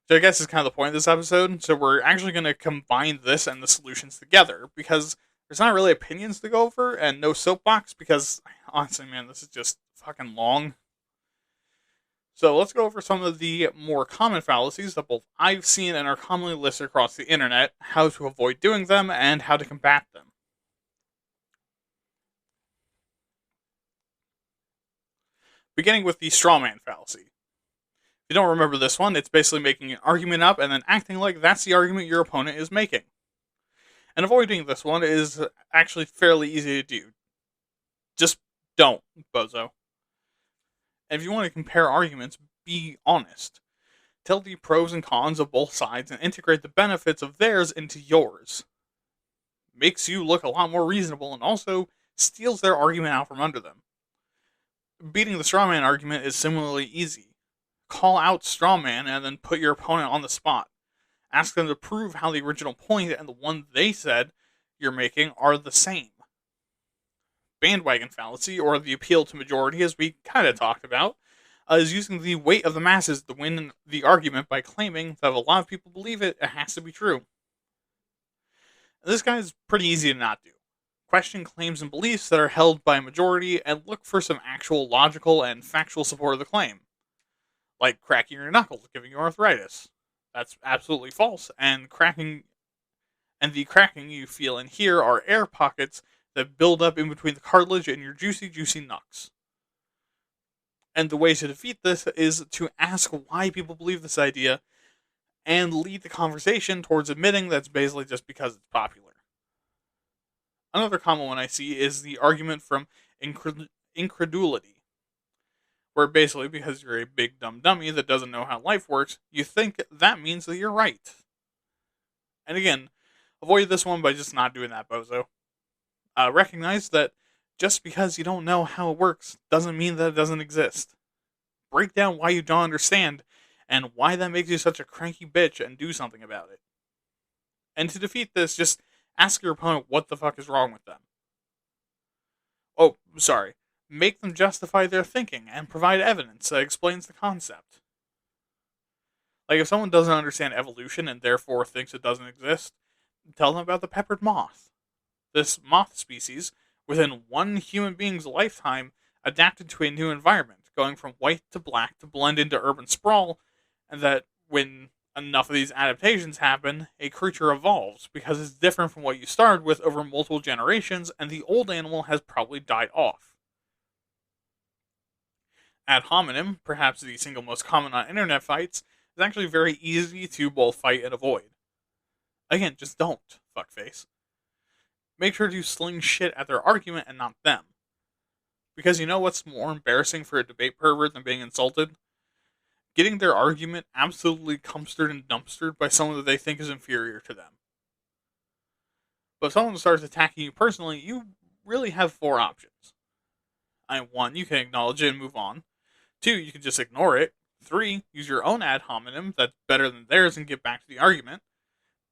So I guess is kind of the point of this episode. So we're actually going to combine this and the solutions together, because there's not really opinions to go over and no soapbox, because honestly, man, this is just fucking long. So let's go over some of the more common fallacies that both I've seen and are commonly listed across the internet, how to avoid doing them, and how to combat them. Beginning with the strawman fallacy. If you don't remember this one, it's basically making an argument up and then acting like that's the argument your opponent is making. And avoiding this one is actually fairly easy to do. Just don't, bozo. And if you want to compare arguments, be honest. Tell the pros and cons of both sides and integrate the benefits of theirs into yours. Makes you look a lot more reasonable and also steals their argument out from under them. Beating the strawman argument is similarly easy. Call out strawman and then put your opponent on the spot. Ask them to prove how the original point and the one they said you're making are the same. Bandwagon fallacy, or the appeal to majority, as we kind of talked about, is using the weight of the masses to win the argument by claiming that if a lot of people believe it, it has to be true. This guy is pretty easy to not do. Question claims and beliefs that are held by a majority and look for some actual logical and factual support of the claim. Like cracking your knuckles, giving you arthritis. That's absolutely false, and the cracking you feel and hear are air pockets that build up in between the cartilage and your juicy, juicy knucks. And the way to defeat this is to ask why people believe this idea and lead the conversation towards admitting that's basically just because it's popular. Another common one I see is the argument from incredulity, where basically because you're a big dumb dummy that doesn't know how life works, you think that means that you're right. And again, avoid this one by just not doing that, bozo. Recognize that just because you don't know how it works doesn't mean that it doesn't exist. Break down why you don't understand and why that makes you such a cranky bitch and do something about it. And to defeat this, just ask your opponent what the fuck is wrong with them. Oh, sorry. Make them justify their thinking and provide evidence that explains the concept. Like if someone doesn't understand evolution and therefore thinks it doesn't exist, tell them about the peppered moth. This moth species, within one human being's lifetime, adapted to a new environment, going from white to black to blend into urban sprawl, and that when enough of these adaptations happen, a creature evolves, because it's different from what you started with over multiple generations, and the old animal has probably died off. Ad hominem, perhaps the single most common on internet fights, is actually very easy to both fight and avoid. Again, just don't, fuckface. Make sure to sling shit at their argument and not them. Because you know what's more embarrassing for a debate pervert than being insulted? Getting their argument absolutely cumstered and dumpstered by someone that they think is inferior to them. But if someone starts attacking you personally, you really have 4 options. 1, you can acknowledge it and move on. 2, you can just ignore it. 3, use your own ad hominem that's better than theirs and get back to the argument.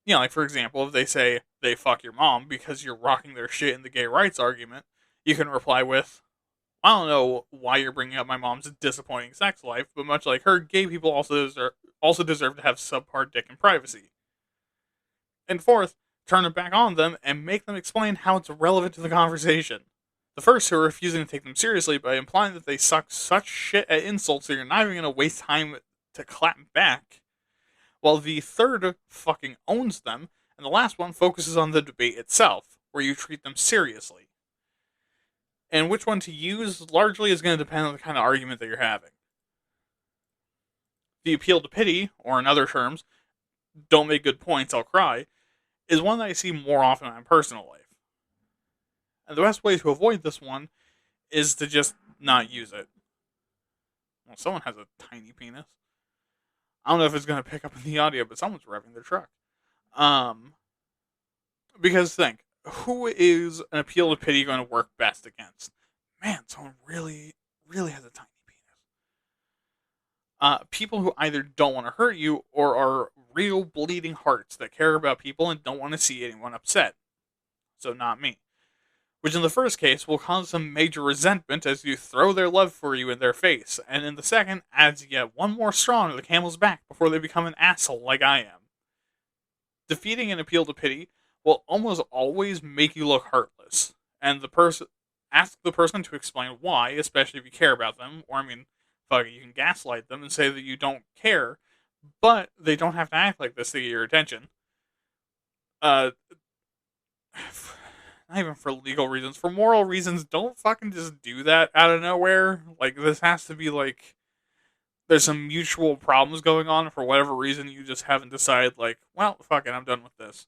You know, like for example, if they say they fuck your mom because you're rocking their shit in the gay rights argument, you can reply with, I don't know why you're bringing up my mom's disappointing sex life, but much like her, gay people also deserve to have subpar dick and privacy. And 4th, turn it back on them and make them explain how it's relevant to the conversation. The first two are refusing to take them seriously by implying that they suck such shit at insults that you're not even going to waste time to clap back, while the third fucking owns them, and the last one focuses on the debate itself, where you treat them seriously. And which one to use largely is going to depend on the kind of argument that you're having. The appeal to pity, or in other terms, don't make good points, I'll cry, is one that I see more often in my personal life. And the best way to avoid this one is to just not use it. Well, someone has a tiny penis. I don't know if it's going to pick up in the audio, but someone's revving their truck. Because think, who is an appeal to pity going to work best against? Man, someone really, really has a tiny penis. People who either don't want to hurt you or are real bleeding hearts that care about people and don't want to see anyone upset. So not me. Which in the first case will cause some major resentment as you throw their love for you in their face, and in the second adds yet one more straw to the camel's back before they become an asshole like I am. Defeating an appeal to pity will almost always make you look heartless, and ask the person to explain why, especially if you care about them, or fuck it, you can gaslight them and say that you don't care, but they don't have to act like this to get your attention. Uh, not even for legal reasons, for moral reasons, don't fucking just do that out of nowhere. Like, this has to be like, there's some mutual problems going on, and for whatever reason, you just haven't decided, like, well, fuck it, I'm done with this.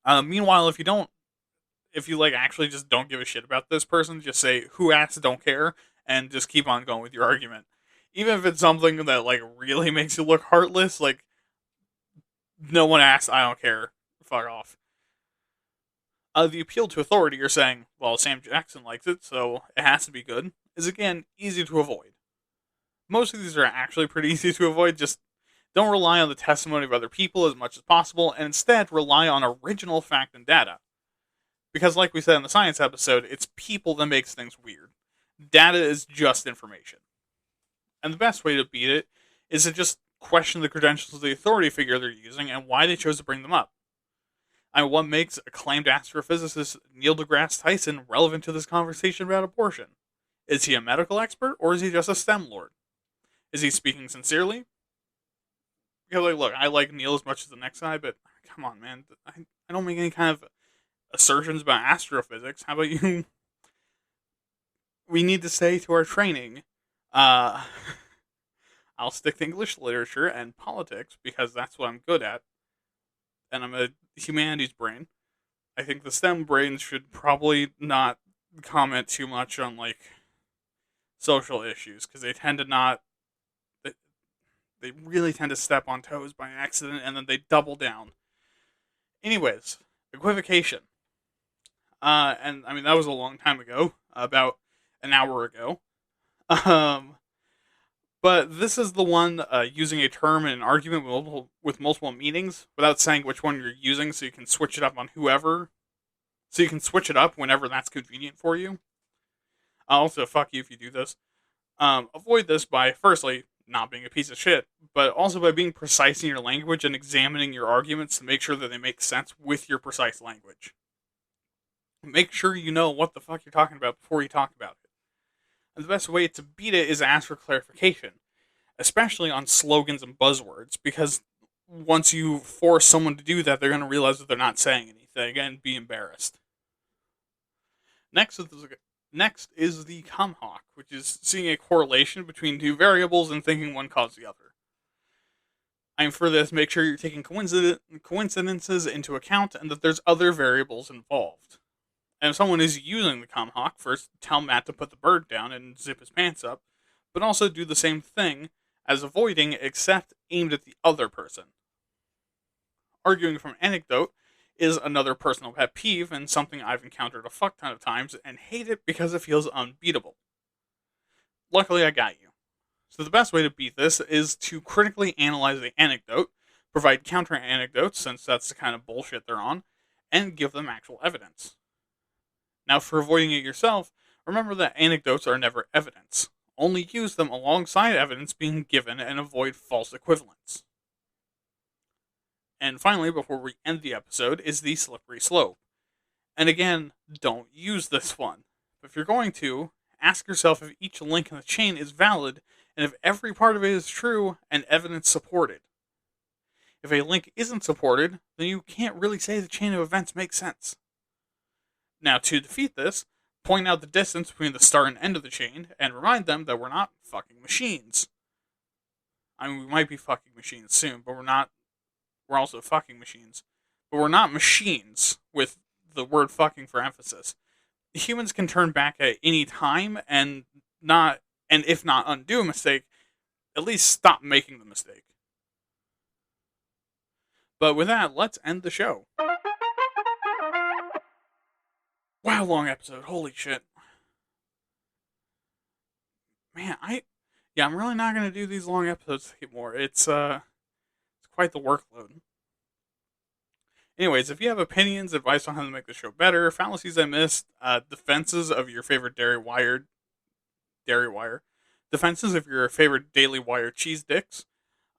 Meanwhile, if you like actually just don't give a shit about this person, just say who asked, don't care, and just keep on going with your argument. Even if it's something that like really makes you look heartless, like no one asked, I don't care, fuck off. The appeal to authority, you're saying, well, Sam Jackson likes it, so it has to be good, is again easy to avoid. Most of these are actually pretty easy to avoid. Just don't rely on the testimony of other people as much as possible, and instead rely on original fact and data. Because, like we said in the science episode, it's people that makes things weird. Data is just information. And the best way to beat it is to just question the credentials of the authority figure they're using and why they chose to bring them up. I mean, what makes acclaimed astrophysicist Neil deGrasse Tyson relevant to this conversation about abortion? Is he a medical expert, or is he just a STEM lord? Is he speaking sincerely? Because, like, look, I like Neil as much as the next guy, but come on, man. I don't make any kind of assertions about astrophysics. How about you? We need to stay to our training. I'll stick to English literature and politics because that's what I'm good at. And I'm a humanities brain. I think the STEM brains should probably not comment too much on, like, social issues because they tend to not. They really tend to step on toes by accident and then they double down. Anyways, equivocation. And I mean, that was a long time ago, about an hour ago. But this is the one using a term in an argument with multiple meanings without saying which one you're using, so you can switch it up on whoever. So you can switch it up whenever that's convenient for you. Also, fuck you if you do this. Avoid this by, firstly, not being a piece of shit, but also by being precise in your language and examining your arguments to make sure that they make sense with your precise language. Make sure you know what the fuck you're talking about before you talk about it. And the best way to beat it is ask for clarification, especially on slogans and buzzwords, because once you force someone to do that, they're going to realize that they're not saying anything and be embarrassed. Next is the Comhawk, which is seeing a correlation between two variables and thinking one caused the other. For this, make sure you're taking coincidences into account and that there's other variables involved. And if someone is using the Comhawk, first tell Matt to put the bird down and zip his pants up, but also do the same thing as avoiding, except aimed at the other person. Arguing from anecdote is another personal pet peeve and something I've encountered a fuck ton of times and hate it because it feels unbeatable. Luckily, I got you. So the best way to beat this is to critically analyze the anecdote, provide counter anecdotes since that's the kind of bullshit they're on, and give them actual evidence. Now, for avoiding it yourself, remember that anecdotes are never evidence. Only use them alongside evidence being given and avoid false equivalence. And finally, before we end the episode, is the slippery slope. And again, don't use this one. But if you're going to, ask yourself if each link in the chain is valid and if every part of it is true and evidence supported. If a link isn't supported, then you can't really say the chain of events makes sense. Now, to defeat this, point out the distance between the start and end of the chain, and remind them that we're not fucking machines. I mean, we might be fucking machines soon, but we're not. We're also fucking machines. But we're not machines, with the word fucking for emphasis. Humans can turn back at any time, and if not undo a mistake, at least stop making the mistake. But with that, let's end the show. Wow, long episode. Holy shit. Man, I'm really not going to do these long episodes anymore. It's quite the workload. Anyways, if you have opinions, advice on how to make the show better, fallacies I missed, defenses of your favorite Dairy Wire, defenses of your favorite Daily Wire cheese dicks,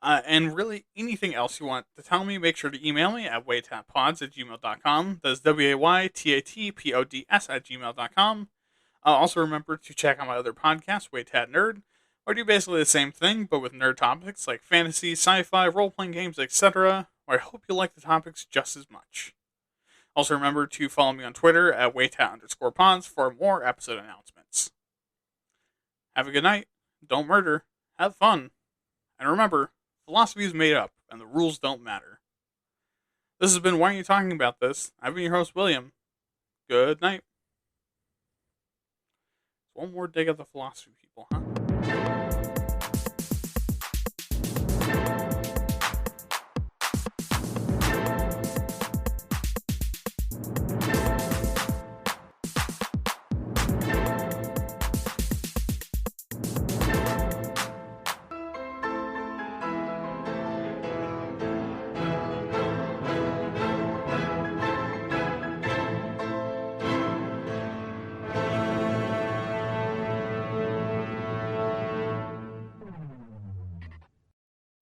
And really, anything else you want to tell me, make sure to email me at waytatpods@gmail.com. That's waytatpods@gmail.com. Also, remember to check out my other podcast, Waytat Nerd, where I do basically the same thing, but with nerd topics like fantasy, sci-fi, role-playing games, etc., where I hope you like the topics just as much. Also, remember to follow me on Twitter at waytat_pods for more episode announcements. Have a good night. Don't murder. Have fun. And remember, philosophy is made up, and the rules don't matter. This has been Why Are You Talking About This? I've been your host, William. Good night. One more dig at the philosophy people, huh?